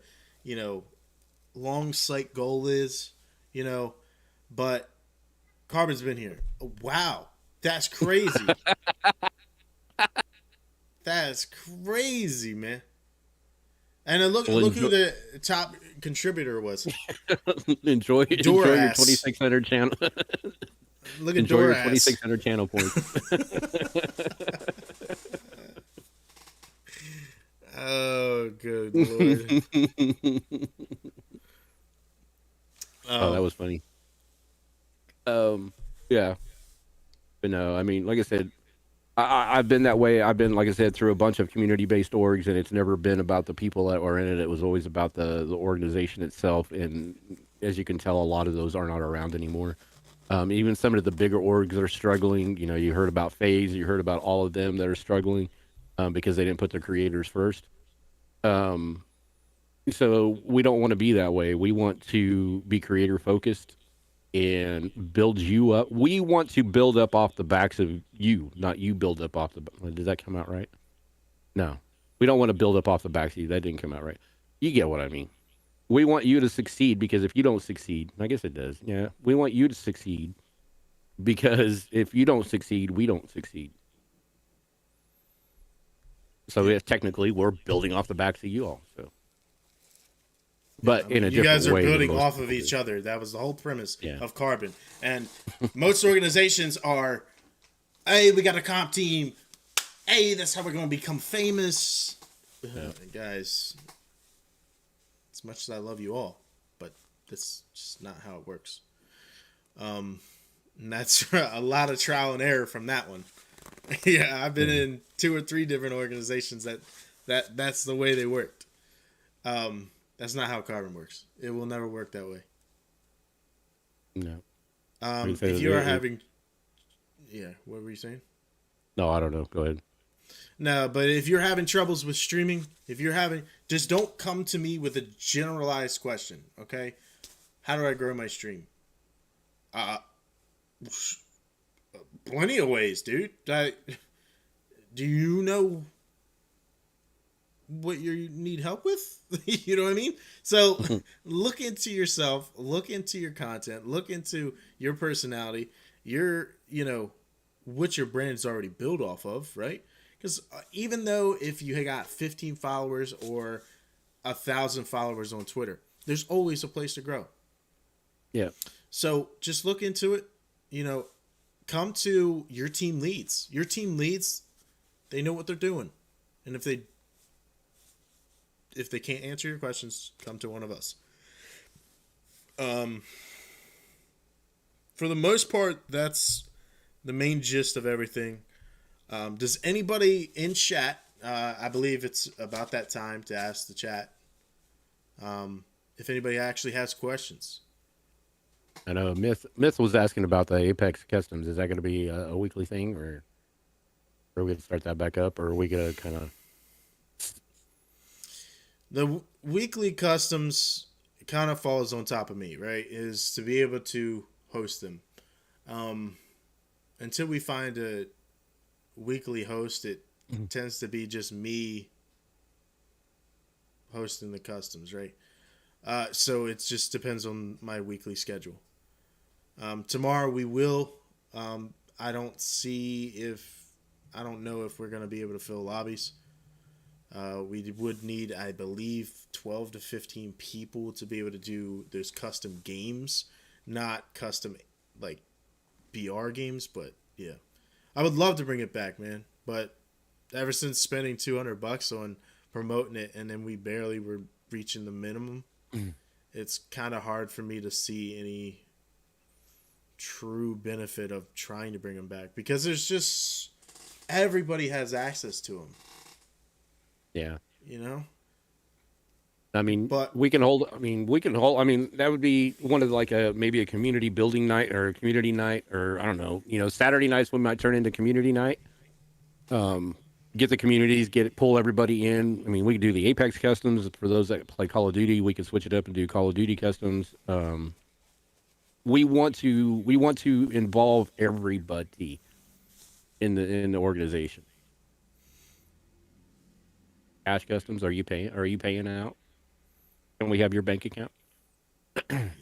long sight goal is, but Carbon's been here. Wow. That's crazy. That's crazy, man. And then look who the top contributor was. enjoy your 2600 channel. Look at enjoy your 2600 channel points. Oh, good Lord. Oh, that was funny. Yeah. But no, I mean, like I said, I've been that way. I've been, like I said, through a bunch of community-based orgs, and it's never been about the people that were in it. It was always about the organization itself. And as you can tell, a lot of those are not around anymore. Even some of the bigger orgs are struggling. You know, you heard about FaZe, you heard about all of them that are struggling because they didn't put their creators first. So we don't want to be that way. We want to be creator-focused and build you up. We want to build up off the backs of you, not you build up off the. Did that come out right? No, we don't want to build up off the backs of you. That didn't come out right. You get what I mean. We want you to succeed because if you don't succeed, I guess it does. Yeah, we want you to succeed because if you don't succeed, we don't succeed. So yeah, technically, we're building off the backs of you all. So. But in a different way. You guys are building off of each other. That was the whole premise of Carbon. And most organizations are, hey, we got a comp team. Hey, that's how we're going to become famous. Yeah. Guys, as much as I love you all, but that's just not how it works. And that's a lot of trial and error from that one. Yeah, I've been in 2 or 3 different organizations that's the way they worked. That's not how Carbon works. It will never work that way. No. If you are having... Yeah, what were you saying? No, I don't know. Go ahead. No, but if you're having troubles with streaming, just don't come to me with a generalized question, okay? How do I grow my stream? Plenty of ways, dude. Do you know what you need help with? You know what I mean? So look into yourself, look into your content, look into your personality, what your brand's already built off of, right? Because even though if you got 15 followers or 1,000 followers on Twitter. There's always a place to grow. Yeah. So just look into it. You know, come to your team leads. Your team leads, they know what they're doing, and if they can't answer your questions, come to one of us. Um, for the most part, that's the main gist of everything. Does anybody in chat? I believe it's about that time to ask the chat if anybody actually has questions. I know Myth was asking about the Apex Customs. Is that going to be a weekly thing, or are we going to start that back up, or are we going to kind of? The weekly customs kind of falls on top of me, right? Is to be able to host them. Um, until we find a weekly host, it tends to be just me hosting the customs, right? So it just depends on my weekly schedule. Tomorrow we will. I don't see if I don't know if we're going to be able to fill lobbies. We would need, I believe, 12 to 15 people to be able to do those custom games, not custom like BR games, but yeah. I would love to bring it back, man. But ever since spending $200 on promoting it and then we barely were reaching the minimum, it's kind of hard for me to see any true benefit of trying to bring them back because there's just everybody has access to them. Yeah. You know? I mean, But we can hold. I mean, we can hold. I mean, that would be one of like maybe a community building night or a community night or I don't know. Saturday nights we might turn into community night. Um, get the communities, pull everybody in. I mean, we could do the Apex customs for those that play Call of Duty. We could switch it up and do Call of Duty customs. We want to involve everybody in the organization. Cash customs, are you paying out? Can we have your bank account?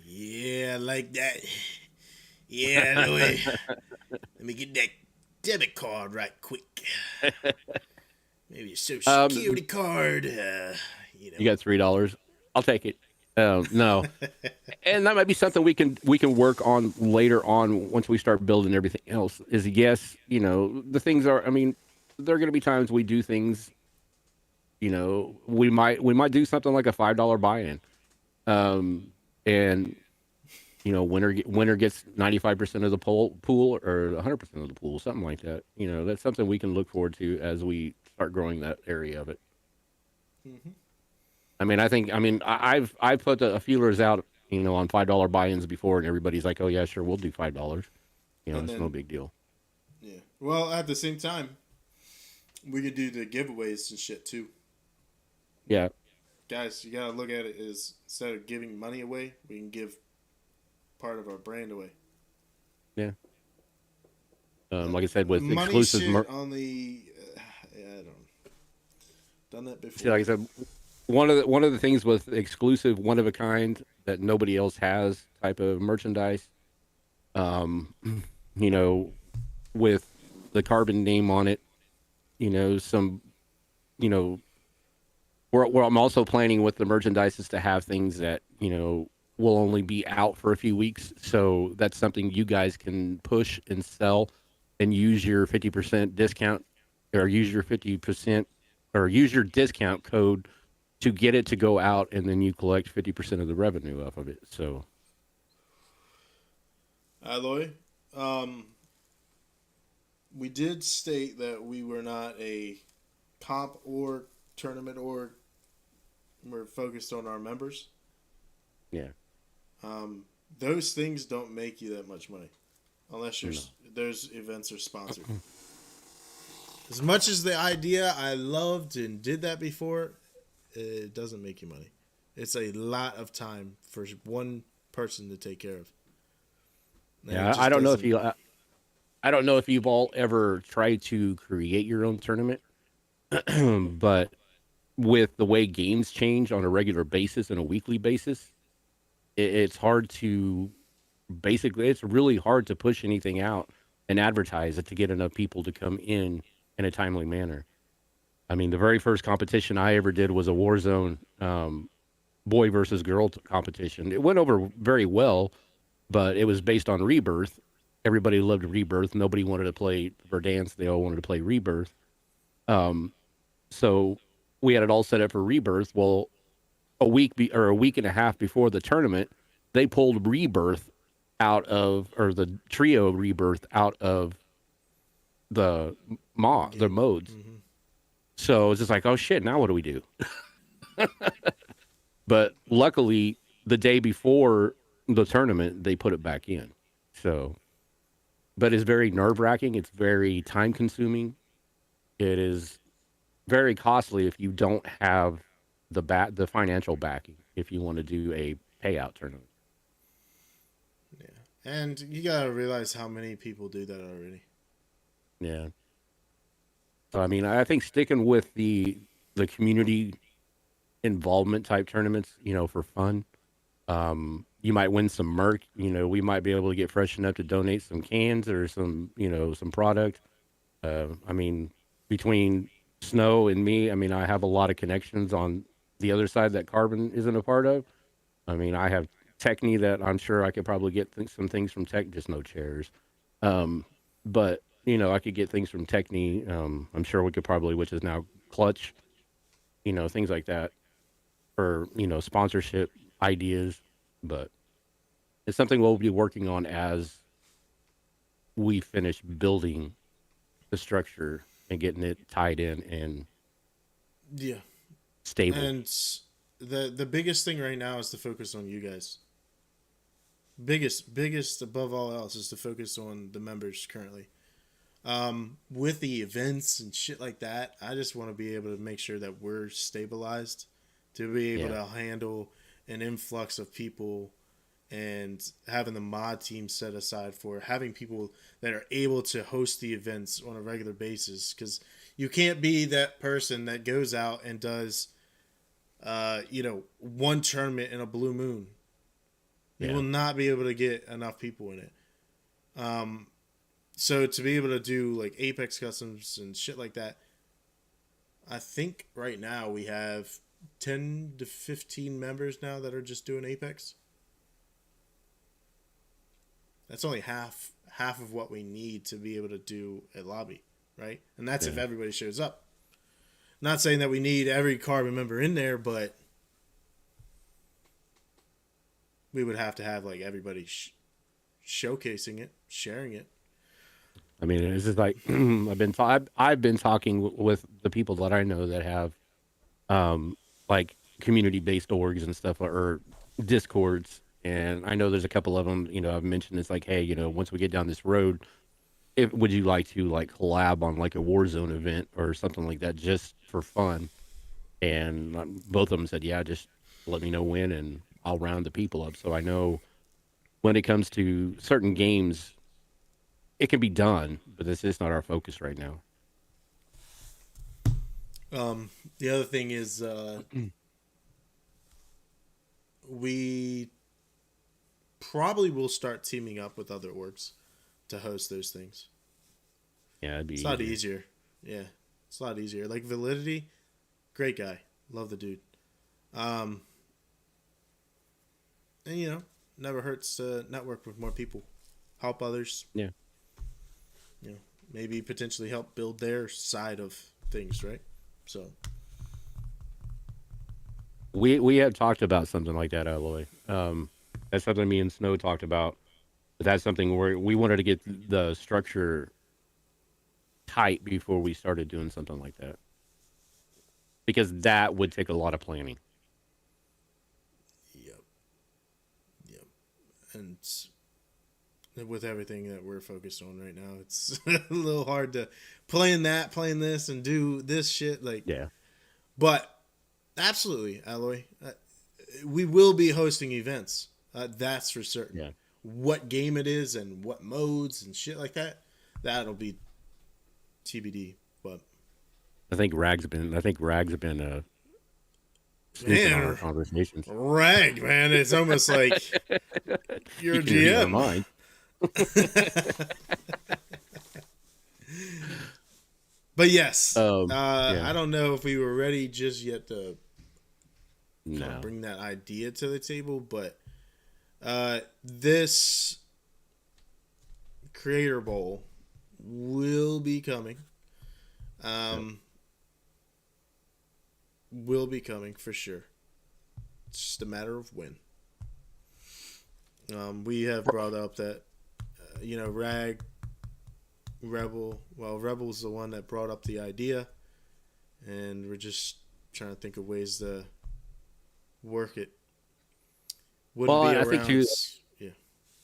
yeah, like that. Yeah, let me get that debit card right quick. Maybe a social um, security card. you got $3. I'll take it. No, and that might be something we can work on later on once we start building everything else. Is yes, the things are. I mean, there are going to be times we do things. We might do something like a $5 buy-in, and winner gets 95% of the pool or 100% of the pool, something like that. That's something we can look forward to as we start growing that area of it. Mm-hmm. I mean, I've put the feelers out, on $5 buy-ins before, and everybody's like, "Oh yeah, sure, we'll do $5." And It's no then, big deal. yeah. Well, at the same time, we could do the giveaways and shit too. Yeah, Guys, you gotta look at it as instead of giving money away, we can give part of our brand away. yeah. The Like I said, with money exclusive shit on the, yeah, I don't done that see, before. like I said, one of the things with exclusive, one of a kind that nobody else has type of merchandise, um, you know, with the carbon name on it, some, you know, where I'm also planning with the merchandise is to have things that, will only be out for a few weeks. So that's something you guys can push and sell and use your 50% discount or use your 50% or use your discount code to get it to go out, and then you collect 50% of the revenue off of it. So, Alloy, um, we did state that we were not a comp or tournament org. We're focused on our members. yeah, Um, those things don't make you that much money unless no. those events are sponsored. As much as the idea I loved and did that before, it doesn't make you money. It's a lot of time for one person to take care of. And it Yeah, just doesn't. I don't know if you've all ever tried to create your own tournament, but with the way games change on a regular basis and a weekly basis, it's hard to basically it's really hard to push anything out and advertise it to get enough people to come in a timely manner. I mean, the very first competition I ever did was a Warzone boy versus girl competition. It went over very well, but it was based on Rebirth. Everybody loved Rebirth. Nobody wanted to play Verdansk. They all wanted to play Rebirth. Um, so we had it all set up for Rebirth. Well, or a week and a half before the tournament, they pulled Rebirth out of, or the trio Rebirth out of the the Game. modes. Mm-hmm. So it's just like, oh shit, now what do we do? But luckily, the day before the tournament, they put it back in. So, but it's very nerve wracking. It's very time consuming. It is very costly if you don't have the financial backing if you want to do a payout tournament. Yeah, and you gotta realize how many people do that already. Yeah. So I mean, I think sticking with the community involvement type tournaments, for fun. You might win some merch. We might be able to get fresh enough to donate some cans or some product. I mean, between Snow and me, I mean, I have a lot of connections on the other side that Carbon isn't a part of. I mean, I have Techni that I'm sure I could probably get some things from Tech, just no chairs. But I could get things from Techni. I'm sure we could probably, which is now Clutch, things like that for sponsorship ideas. But it's something we'll be working on as we finish building the structure and getting it tied in and Yeah, stable. and the biggest thing right now is to focus on you guys. Biggest above all else is to focus on the members currently. With the events and shit like that, I just want to be able to make sure that we're stabilized to be able Yeah, to handle an influx of people and having the mod team set aside for having people that are able to host the events on a regular basis, because you can't be that person that goes out and does one tournament in a blue moon. You yeah. will not be able to get enough people in it. um, so to be able to do like Apex customs and shit like that, I think right now we have 10 to 15 members now that are just doing Apex. That's only half of what we need to be able to do a lobby, right? And that's if Yeah. everybody shows up. Not saying that we need every Carbon member in there, but we would have to have like everybody showcasing it, sharing it. I mean, it's just like I've been talking with the people that I know that have like community based orgs and stuff, or discords, and I know there's a couple of them. I've mentioned it's like, hey, once we get down this road, if would you like to like collab on like a Warzone event or something like that just for fun? And both of them said, yeah, just let me know when, and I'll round the people up. So I know when it comes to certain games, it can be done, but this is not our focus right now. The other thing is we probably will start teaming up with other orgs to host those things. Yeah, it'd be It's a lot easier. easier. Yeah, it's a lot easier. Like Validity, great guy, love the dude. Um, and never hurts to network with more people, help others. Yeah. Maybe potentially help build their side of things, right? So We had talked about something like that, Alloy. That's something me and Snow talked about. But that's something where we wanted to get the structure tight before we started doing something like that, because that would take a lot of planning. yep, yep. And with everything that we're focused on right now, it's a little hard to plan this, and do this shit. Like, Yeah. but absolutely, Alloy, we will be hosting events. That's for certain. Yeah. What game it is and what modes and shit like that, that'll be TBD. But I think Rag's been snooping on our man, conversations. Rag, man, it's almost like you're You a can read our GM. mind. But But yes, Yeah, I don't know if we were ready just yet to kind of no, bring that idea to the table, but this Creator Bowl will be coming. yep. Um, will be coming for sure. It's just a matter of when. We have brought up that Rag Rebel. Well, Rebel's the one that brought up the idea, and we're just trying to think of ways to work it. Wouldn't Well, be I think around. too. Yeah.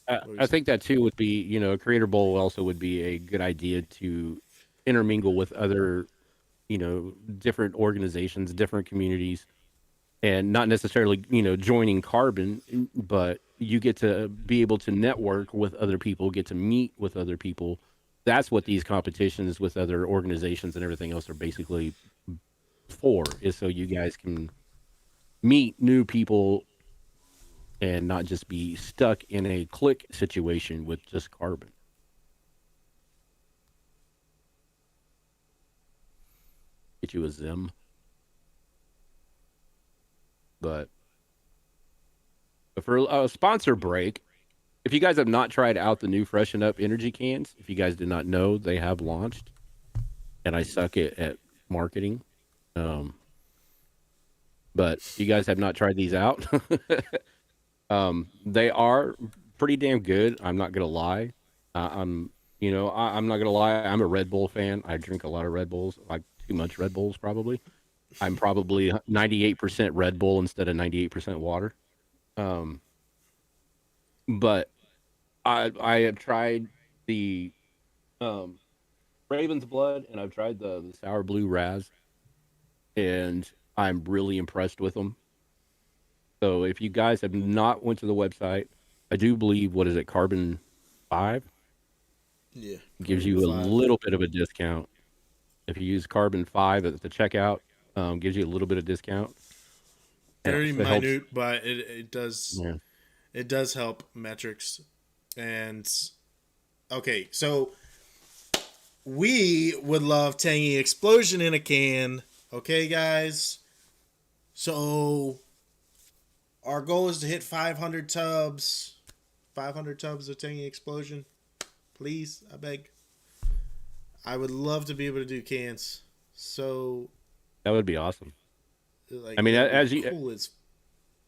What were you I saying? think that too would be, a creator bowl also would be a good idea to intermingle with other, different organizations, different communities, and not necessarily, joining Carbon, but you get to be able to network with other people, get to meet with other people. That's what these competitions with other organizations and everything else are basically for, is so you guys can meet new people and not just be stuck in a click situation with just Carbon. Get you a Zim. But for a sponsor break, if you guys have not tried out the new Freshen Up energy cans, if you guys did not know, they have launched, and I suck at marketing. Um, but if you guys have not tried these out, they are pretty damn good. I'm not gonna lie. I'm not gonna lie. I'm a Red Bull fan. I drink a lot of Red Bulls, like too much Red Bulls probably. I'm probably 98% Red Bull instead of 98% water. Um, but I have tried the um, Raven's Blood, and I've tried the Sour Blue Raz, and I'm really impressed with them. So if you guys have not went to the website, I do believe, what is it, Carbon 5 Yeah, gives Carbon you a 5. little bit of a discount. If you use Carbon 5 at the checkout, gives you a little bit of discount, and Very also helps. minute, but Yeah. it does help metrics. And okay, so we would love Tangy Explosion in a can. Okay, guys. So our goal is to hit 500 tubs. 500 tubs of Tangy Explosion. Please, I beg. I would love to be able to do cans. So, That would be awesome. I like, mean, it would be as you, cool as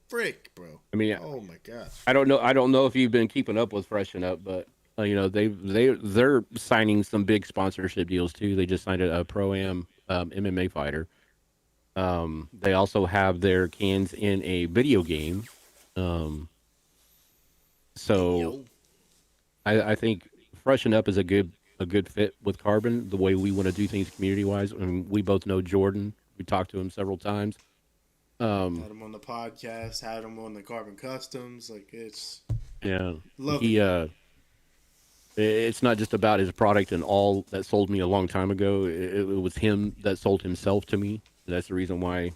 frick, bro. I mean, Oh my gosh. I don't know. I don't know if you've been keeping up with Freshen Up, but they're signing some big sponsorship deals too. They just signed a pro am MMA fighter. They also have their cans in a video game. Um, Hey, so yo. I think Freshen Up is a good fit with Carbon. The way we want to do things community wise. I mean, we both know Jordan. We talked to him several times. Um, Had him on the podcast, had him on the Carbon Customs. Like, it's yeah, love the he guy. it's not just about his product and all that sold me a long time ago. It was him that sold himself to me. That's the reason why.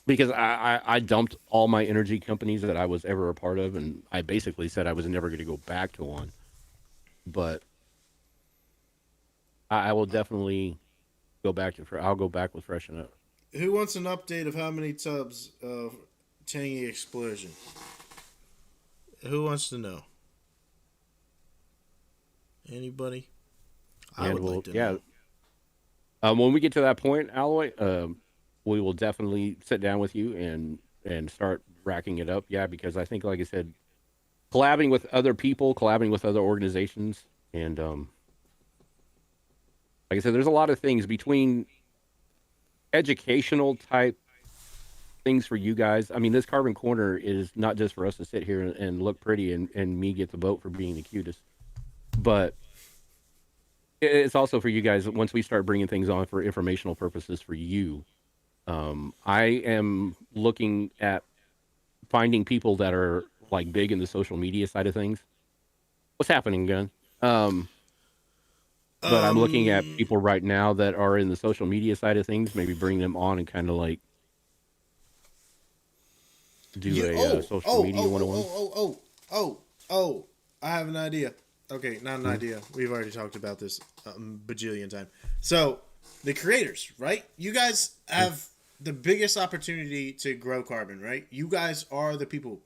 Because I dumped all my energy companies that I was ever a part of, and I basically said I was never going to go back to one. But I will definitely go back to. I'll go back with Freshen Up. Who wants an update of how many tubs of Tangy Explosion? Who wants to know? Anybody? I And would like we'll, to yeah. know. When we get to that point, Alloy, we will definitely sit down with you and start racking it up. Yeah, because I think, like I said, collabing with other people, collabing with other organizations, and like I said, there's a lot of things between educational type things for you guys. I mean, this Carbon Corner is not just for us to sit here and look pretty and me get the vote for being the cutest, but it's also for you guys once we start bringing things on for informational purposes for you. I am looking at finding people that are like big in the social media side of things. What's happening, Gun? Um, but I'm looking at Um. people right now that are in the social media side of things. Maybe bring them on and kind of like do You. a Oh. social Oh. media Oh. Oh. 101. Oh. Oh. Oh. Oh. Oh. I have an idea. Okay, not an idea. We've already talked about this a bajillion time. So, the creators, right? You guys have the biggest opportunity to grow carbon, right? You guys are the people.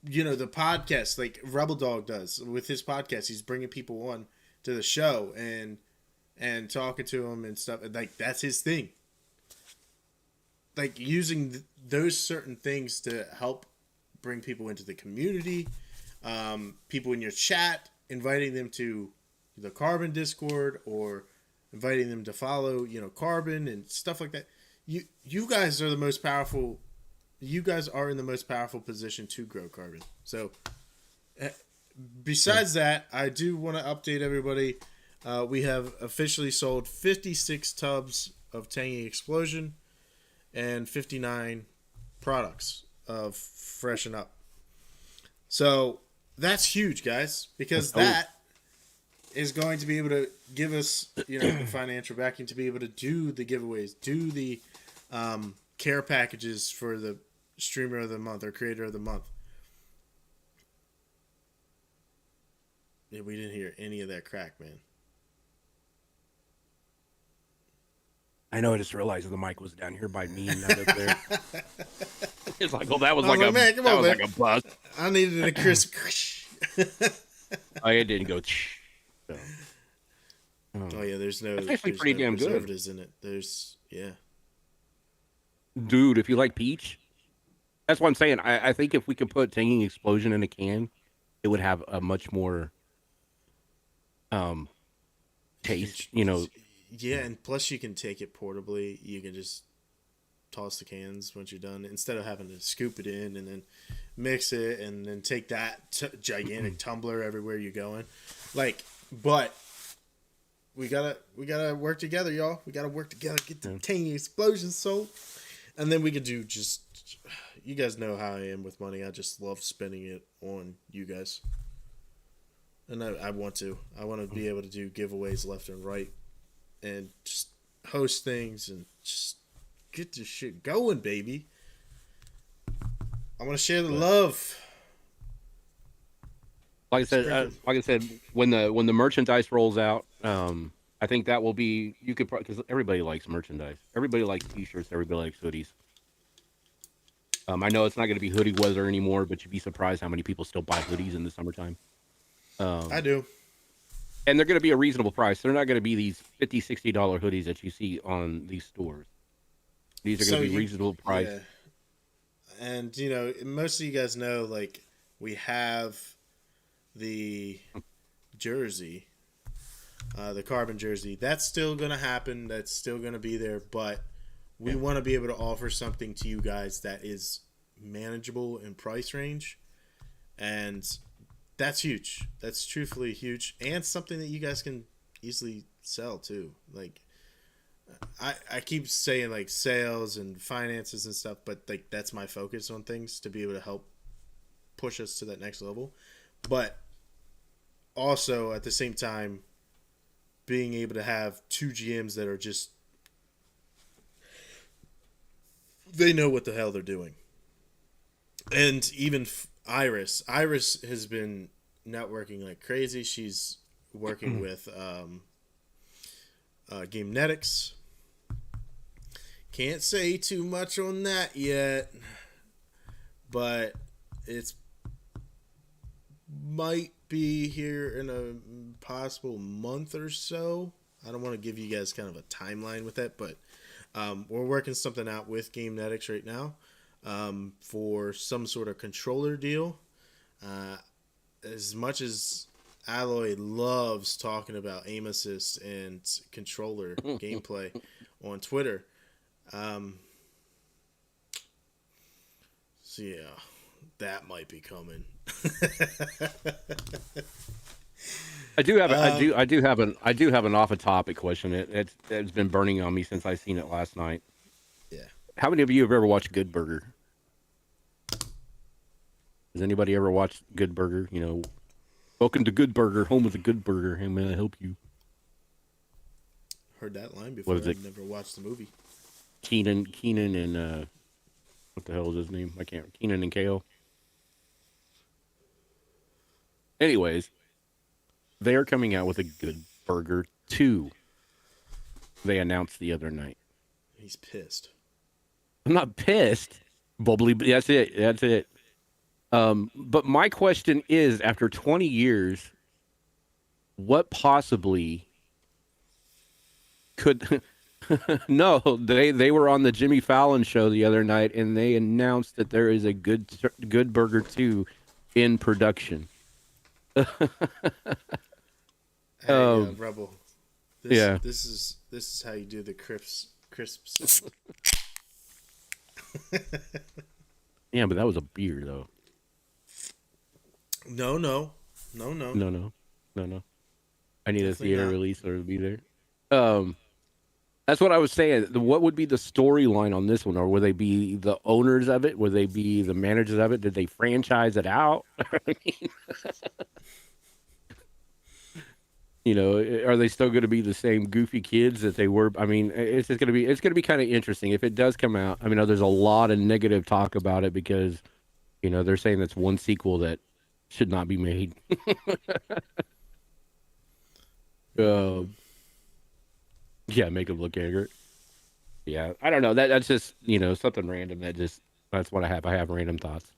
You know, the podcast, like Rebel Dog does with his podcast, he's bringing people on to the show and talking to them and stuff. Like, that's his thing. Like, using those certain things to help bring people into the community, people in your chat, inviting them to the Carbon Discord or inviting them to follow, Carbon and stuff like that. You guys are the most powerful. You guys are in the most powerful position to grow Carbon. So, besides that, I do want to update everybody. We have officially sold 56 tubs of Tangy Explosion and 59 products of Freshen Up. So that's huge, guys, because that is going to be able to give us, the financial backing to be able to do the giveaways, do the care packages for the streamer of the month or creator of the month. Yeah, we didn't hear any of that crack, man. I know. I just realized the mic was down here by me, not up there. It's like, that was like a buzz. I needed a crisp. It didn't go. So. Oh yeah, there's actually pretty damn good. Preservatives in it. Dude, if you like peach, that's what I'm saying. I think if we could put Tanging Explosion in a can, it would have a much more taste. Yeah, and plus you can take it portably. You can just toss the cans once you're done instead of having to scoop it in and then mix it and then take that gigantic tumbler everywhere you're going. But we gotta work together, y'all. We gotta work together, get the Tangy Explosion sold, and then we could do just. You guys know how I am with money. I just love spending it on you guys, and I want to. I want to be able to do giveaways left and right, and just host things and just get this shit going, baby. I want to share the love. Like I said, when the merchandise rolls out, I think that will be because everybody likes merchandise. Everybody likes T-shirts. Everybody likes hoodies. I know it's not going to be hoodie weather anymore, but you'd be surprised how many people still buy hoodies in the summertime. I do. And they're going to be a reasonable price. They're not going to be these $50, $60 hoodies that you see on these stores. These are going to be reasonable price. Yeah. And, most of you guys know, we have the jersey, the Carbon jersey. That's still going to happen. That's still going to be there. But we want to be able to offer something to you guys that is manageable in price range. And that's huge. That's truthfully huge. And something that you guys can easily sell, too. I keep saying sales and finances and stuff, but that's my focus on things to be able to help push us to that next level. But also at the same time, being able to have two GMs that are just, they know what the hell they're doing. And even Iris has been networking like crazy. She's working with Gamenetics. Can't say too much on that yet, but it's might be here in a possible month or so. I don't want to give you guys kind of a timeline with that, but we're working something out with Gamenetics right now for some sort of controller deal. As much as Alloy loves talking about aim assist and controller gameplay on Twitter, so yeah, that might be coming. I do have an off a topic question. It's been burning on me since I seen it last night. Yeah. How many of you have ever watched Good Burger? Has anybody ever watched Good Burger? Welcome to Good Burger, home of the Good Burger. How may I help you? Heard that line before. I've never watched the movie. Keenan and what the hell is his name? Keenan and Kale. Anyways, They're coming out with a Good Burger 2. They announced the other night. He's pissed. I'm not pissed. Bubbly, that's it. That's it. But my question is, after 20 years, what possibly could no, they were on the Jimmy Fallon show the other night and they announced that there is a Good Burger 2 in production. Hey, Rebel. This Yeah. this is how you do the crisp sound. Yeah, but that was a beer though. No, no, no, no. No, no. No, no. I need a Definitely theater not. release or to be there. Um That's what I was saying. What would be the storyline on this one? Or would they be the owners of it? Would they be the managers of it? Did they franchise it out? I mean, are they still going to be the same goofy kids that they were? I mean, it's going to be kind of interesting if it does come out. I mean, there's a lot of negative talk about it because they're saying that's one sequel that should not be made. uh, yeah, make them look angry. Yeah, I don't know. That's just something random. That's what I have. I have random thoughts.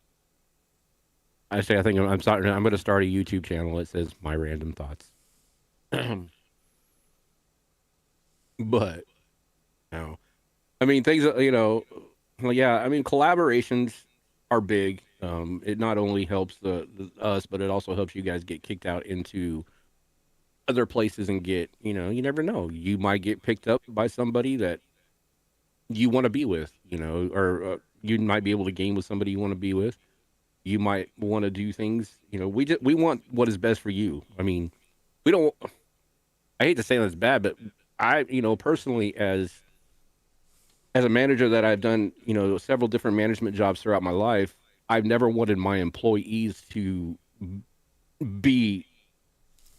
I think I'm starting. I'm going to start a YouTube channel that says my random thoughts. But no, I mean things. Well, yeah. I mean collaborations are big. It not only helps the us, but it also helps you guys get kicked out into other places and get. You never know. You might get picked up by somebody that you want to be with. Or you might be able to game with somebody you want to be with. You might want to do things. We want what is best for you. I mean, we don't. I hate to say that's bad, but personally, as a manager that I've done, several different management jobs throughout my life, I've never wanted my employees to be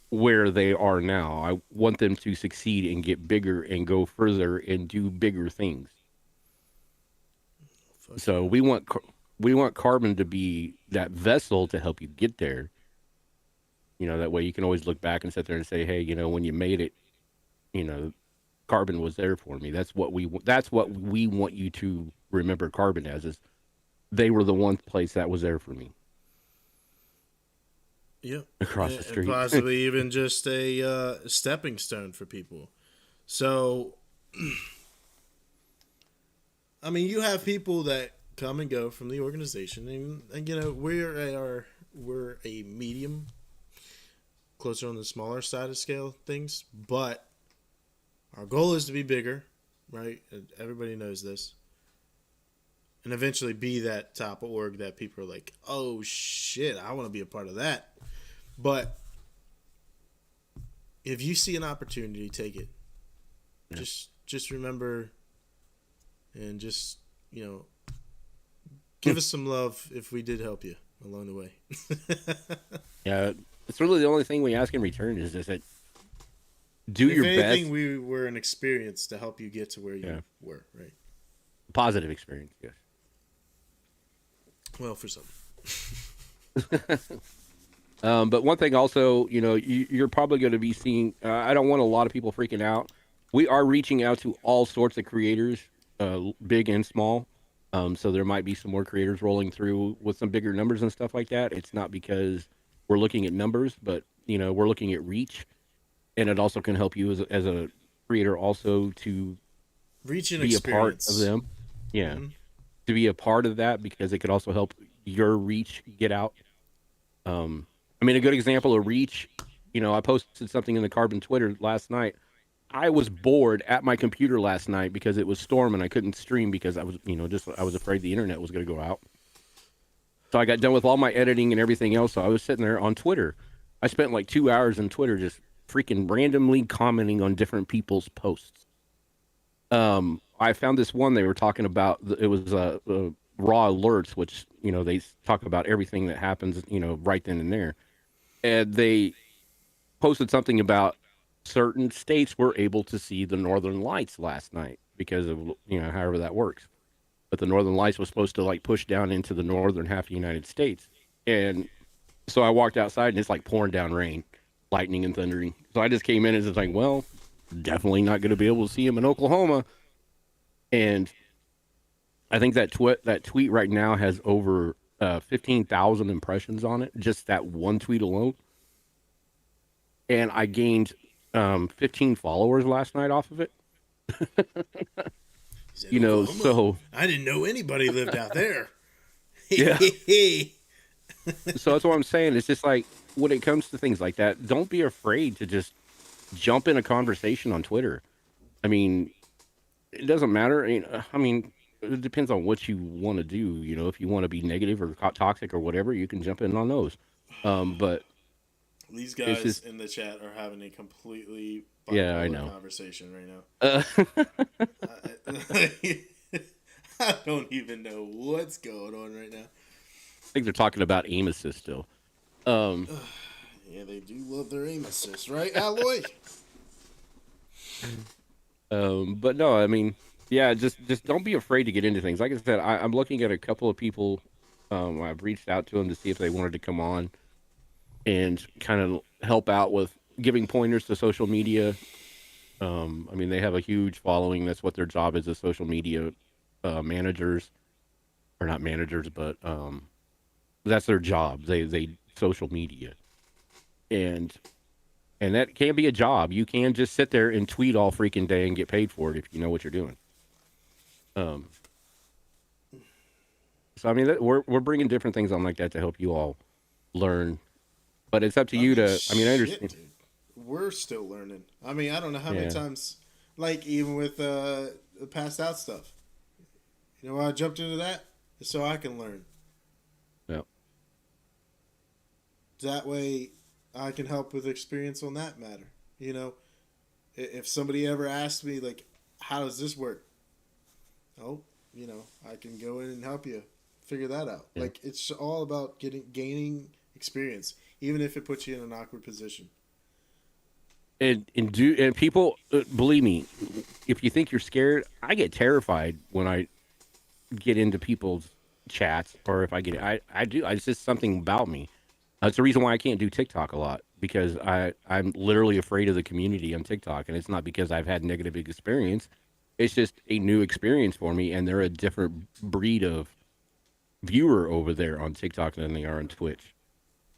where they are now. I want them to succeed and get bigger and go further and do bigger things. Fuck So yeah. we want Carbon to be that vessel to help you get there. That way you can always look back and sit there and say, hey, when you made it, you know, Carbon was there for me. That's what we want you to remember Carbon as is they were the one place that was there for me Yep. across the And street. possibly even just a stepping stone for people. So, I mean, you have people that come and go from the organization, and we're a medium, closer on the smaller side of scale things, but our goal is to be bigger, right? And everybody knows this, and eventually be that top org that people are like, oh shit, I want to be a part of that. But if you see an opportunity, take it. Yeah. Just remember, and just give us some love if we did help you along the way. Yeah, it's really the only thing we ask in return is just that do If your best. anything, we were an experience to help you get to where Yeah, you were, right? positive experience. Yes. Well, for some. But one thing also, you're probably going to be seeing. I don't want a lot of people freaking out. We are reaching out to all sorts of creators, big and small. So there might be some more creators rolling through with some bigger numbers and stuff like that. It's not because we're looking at numbers, but we're looking at reach, and it also can help you as a creator also to Reach an be a part of experience. them. Yeah, Mm-hmm. to be a part of that because it could also help your reach get out. I mean, a good example of reach, I posted something in the Carbon Twitter last night. I was bored at my computer last night because it was storming. I couldn't stream because I was, I was afraid the internet was going to go out. So I got done with all my editing and everything else. So I was sitting there on Twitter. I spent like 2 hours on Twitter just freaking randomly commenting on different people's posts. I found this one they were talking about. It was raw alerts, which they talk about everything that happens, right then and there. And they posted something about certain states were able to see the northern lights last night because of however that works. But the northern lights was supposed to like push down into the northern half of the United States, and so I walked outside and it's like pouring down rain. lightning and thundering. So I just came in and it's like, well, definitely not going to be able to see him in Oklahoma. And I think that tweet right now has over 15,000 impressions on it, just that one tweet alone. And I gained 15 followers last night off of it. He said, Oklahoma? So I didn't know anybody lived out there. yeah. So that's what I'm saying. It's just like when it comes to things like that, don't be afraid to just jump in a conversation on Twitter. I mean, it doesn't matter. I mean, it depends on what you want to do. If you want to be negative or toxic or whatever, you can jump in on those. But These it's guys just, in the chat are having a completely yeah, I bipolar know. conversation right now. I I don't even know what's going on right now. think they're talking about aim assist still. Um, Yeah, they do love their aim assist, right, Alloy? but no, I mean, yeah, just don't be afraid to get into things. Like I said, I'm looking at a couple of people. I've reached out to them to see if they wanted to come on and kind of help out with giving pointers to social media. I mean, they have a huge following. That's what their job is as social media managers, or not managers, but that's their job. They social media, and that can be a job. You can just sit there and tweet all freaking day and get paid for it if you know what you're doing. Um, so I mean, we're bringing different things on like that to help you all learn, but it's up to I you mean, to. I mean, I shit, understand. dude. We're still learning. I mean, I don't know how many Yeah, times, like, even with the passed out stuff. You know why I jumped into that? So I can learn. yeah. That way, I can help with experience on that matter. You know, if somebody ever asks me, like, how does this work? Oh, I can go in and help you figure that out. Yeah. Like, it's all about gaining experience, even if it puts you in an awkward position. And people believe me, if you think you're scared, I get terrified when I get into people's chats, or if I get I do. It's just something about me. That's the reason why I can't do TikTok a lot, because I'm literally afraid of the community on TikTok, and it's not because I've had negative experience. It's just a new experience for me, and they're a different breed of viewer over there on TikTok than they are on Twitch.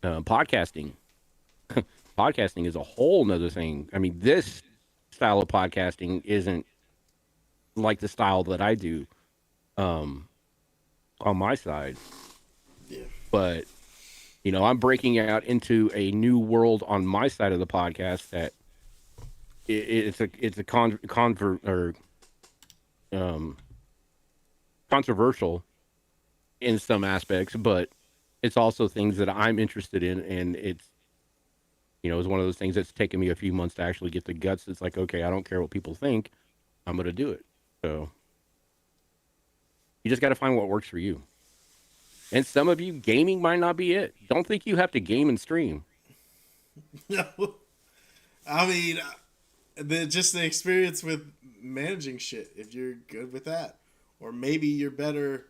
Podcasting, podcasting is a whole nother thing. I mean, this style of podcasting isn't like the style that I do um, on my side, Yeah. but I'm breaking out into a new world on my side of the podcast that it's a um, controversial in some aspects, but it's also things that I'm interested in, and it's one of those things that's taken me a few months to actually get the guts. It's like, okay, I don't care what people think, I'm going to do it. So you just got to find what works for you. And some of you, gaming might not be it. Don't think you have to game and stream. No. I mean, just the experience with managing shit, if you're good with that. Or maybe you're better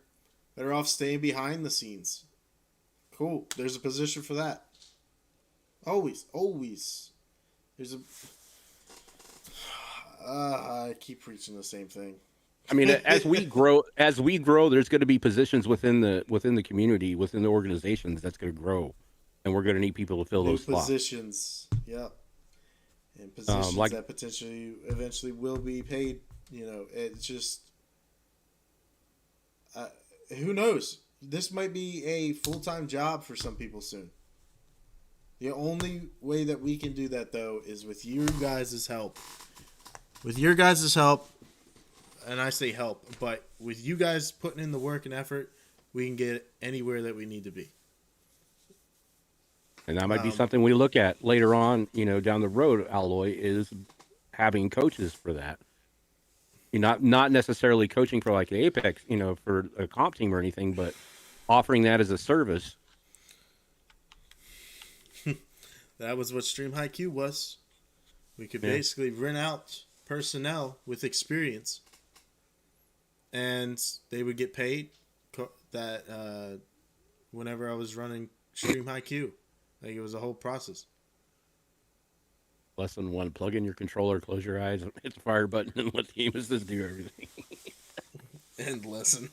off staying behind the scenes. Cool. There's a position for that. Always, always. There's a. I keep preaching the same thing. I mean, as we grow, there's going to be positions within the community, within the organizations that's going to grow, and we're going to need people to fill New those slots. positions. Yep. And positions Like, that potentially eventually will be paid. It's just. Who knows? This might be a full-time job for some people soon. The only way that we can do that, though, is with you guys' help. With your guys' help, and I say help, but with you guys putting in the work and effort, we can get anywhere that we need to be. and that might be something we look at later on, down the road. Alloy is having coaches for that. You're not necessarily coaching for like the Apex, for a comp team or anything, but offering that as a service. That was what Stream HiQ was. We could Yeah. basically rent out personnel with experience, and they would get paid whenever I was running Stream HiQ. Like, it was a whole process. Lesson one: plug in your controller, close your eyes, hit the fire button, and let the game assist do everything. End lesson.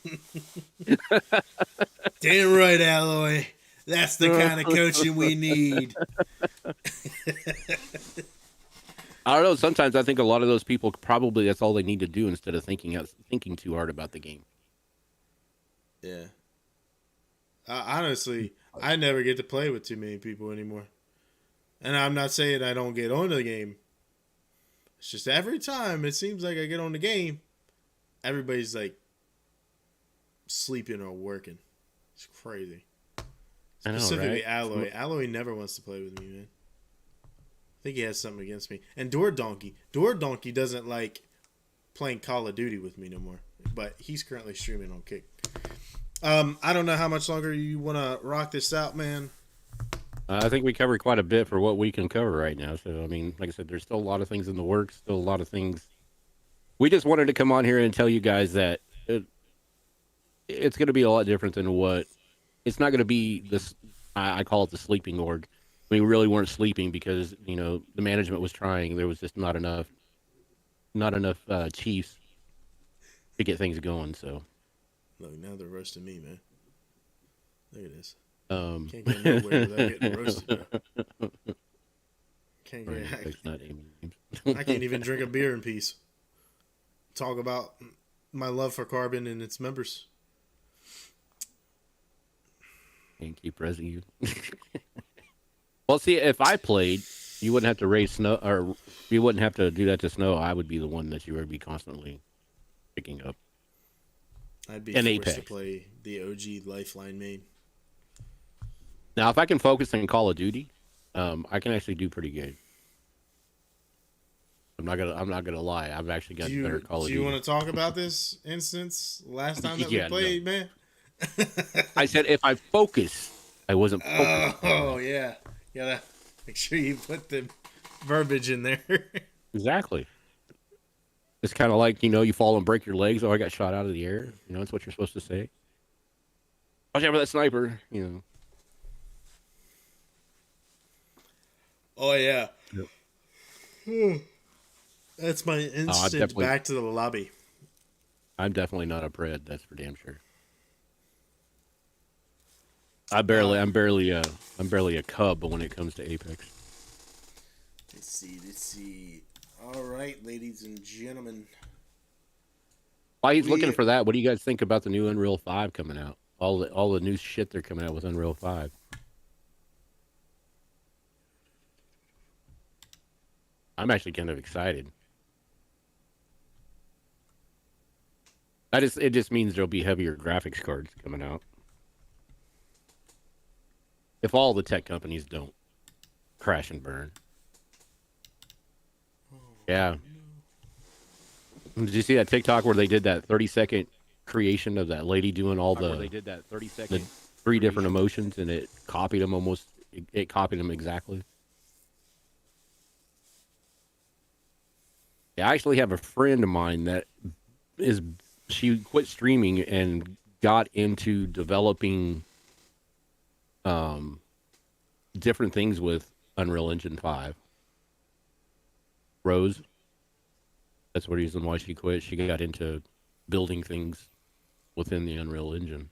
Damn right, Alloy. That's the kind of coaching we need. I don't know. Sometimes I think a lot of those people probably that's all they need to do instead of thinking too hard about the game. Yeah. Honestly, I never get to play with too many people anymore. And I'm not saying I don't get on the game. It's just every time it seems like I get on the game, everybody's like sleeping or working. It's crazy. Specifically, I know, right? Alloy. Alloy never wants to play with me, man. I think he has something against me. And Door Donkey. Door Donkey doesn't like playing Call of Duty with me no more. But he's currently streaming on Kick. I don't know how much longer you want to rock this out, man. I think we covered quite a bit for what we can cover right now. So, I mean, like I said, there's still a lot of things in the works, still a lot of things. We just wanted to come on here and tell you guys that it's going to be a lot different than what it's not going to be this. I call it the sleeping org. We really weren't sleeping because the management was trying. There was just not enough chiefs to get things going. So, look, now they're roasting me, man. Look at this. Can't go nowhere without getting roasted. Bro. Can't get. I can't even drink a beer in peace. Talk about my love for Carbon and its members. Can't keep resing you. Well, see, if I played, you wouldn't have to raise snow, or you wouldn't have to do that to snow. I would be the one that you would be constantly picking up. I'd be forced Apex to play the OG Lifeline main. Now, if I can focus on Call of Duty, I can actually do pretty good. I'm not gonna lie. I've actually got better Call of Duty. Do you want to talk about this instance last time that we played, man? I said if I focus, I wasn't focused. Oh yeah, gotta make sure you put the verbiage in there. Exactly. It's kind of like you fall and break your legs. Oh, I got shot out of the air. That's what you're supposed to say. Watch out for that sniper. Oh yeah. Yep. That's my instant back to the lobby. I'm definitely not a pred. That's for damn sure. I'm barely a cub when it comes to Apex. Let's see. All right, ladies and gentlemen. While he's looking for that, what do you guys think about the new Unreal 5 coming out? All the new shit they're coming out with Unreal 5. I'm actually kind of excited. It just means there'll be heavier graphics cards coming out. If all the tech companies don't crash and burn. Yeah. Did you see that TikTok where they did that 30-second creation of that lady doing all the 3 different emotions, and it copied them almost. It copied them exactly. Yeah, I actually have a friend of mine that she quit streaming and got into developing different things with Unreal Engine 5. Rose. That's the reason why she quit. She got into building things within the Unreal Engine.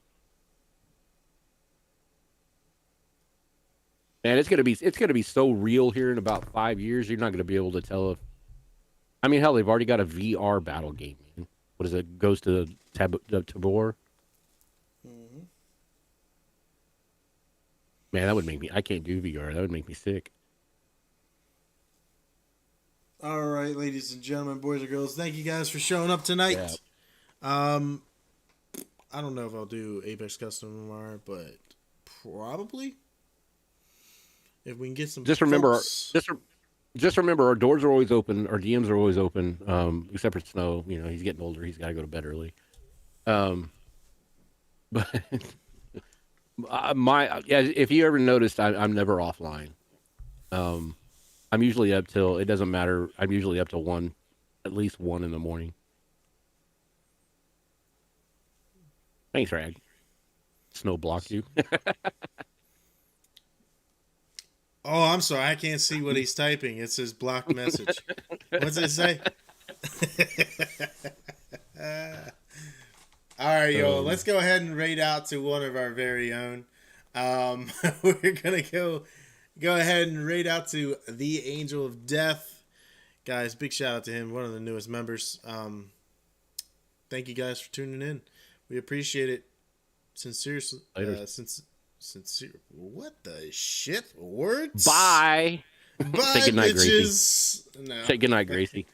Man, it's gonna be so real here in about 5 years. You're not gonna be able to tell if. I mean, hell, they've already got a VR battle game. Man. What is it? Goes to Tabor. Mm-hmm. Man, that would make me. I can't do VR. That would make me sick. All right, ladies and gentlemen, boys and girls, thank you guys for showing up tonight. Yeah. I don't know if I'll do Apex Custom tomorrow, but probably if we can get some. Just remember, just remember, our doors are always open. Our DMs are always open, except for Snow. He's getting older. He's got to go to bed early. But if you ever noticed, I'm never offline. I'm usually up till, it doesn't matter. I'm usually up till at least 1 in the morning. Thanks, Rag. Snow blocked you. Oh, I'm sorry. I can't see what he's typing. It says blocked message. What's it say? All right, yo. Let's go ahead and raid out to one of our very own. We're gonna go ahead and raid out to the Angel of Death, guys. Big shout out to him, one of the newest members. Thank you guys for tuning in. We appreciate it. Sincerely, sincere. What the shit? Words? Bye. Bye, Say goodnight, bitches. Gracie. No. Say goodnight, Gracie.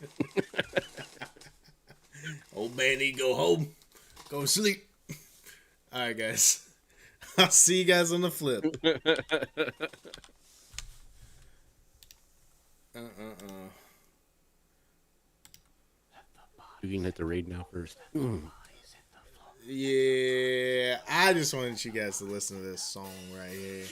Old man need to go home. Go to sleep. All right, guys. I'll see you guys on the flip. You can hit the raid now first. Yeah, I just wanted you guys to listen to this song right here.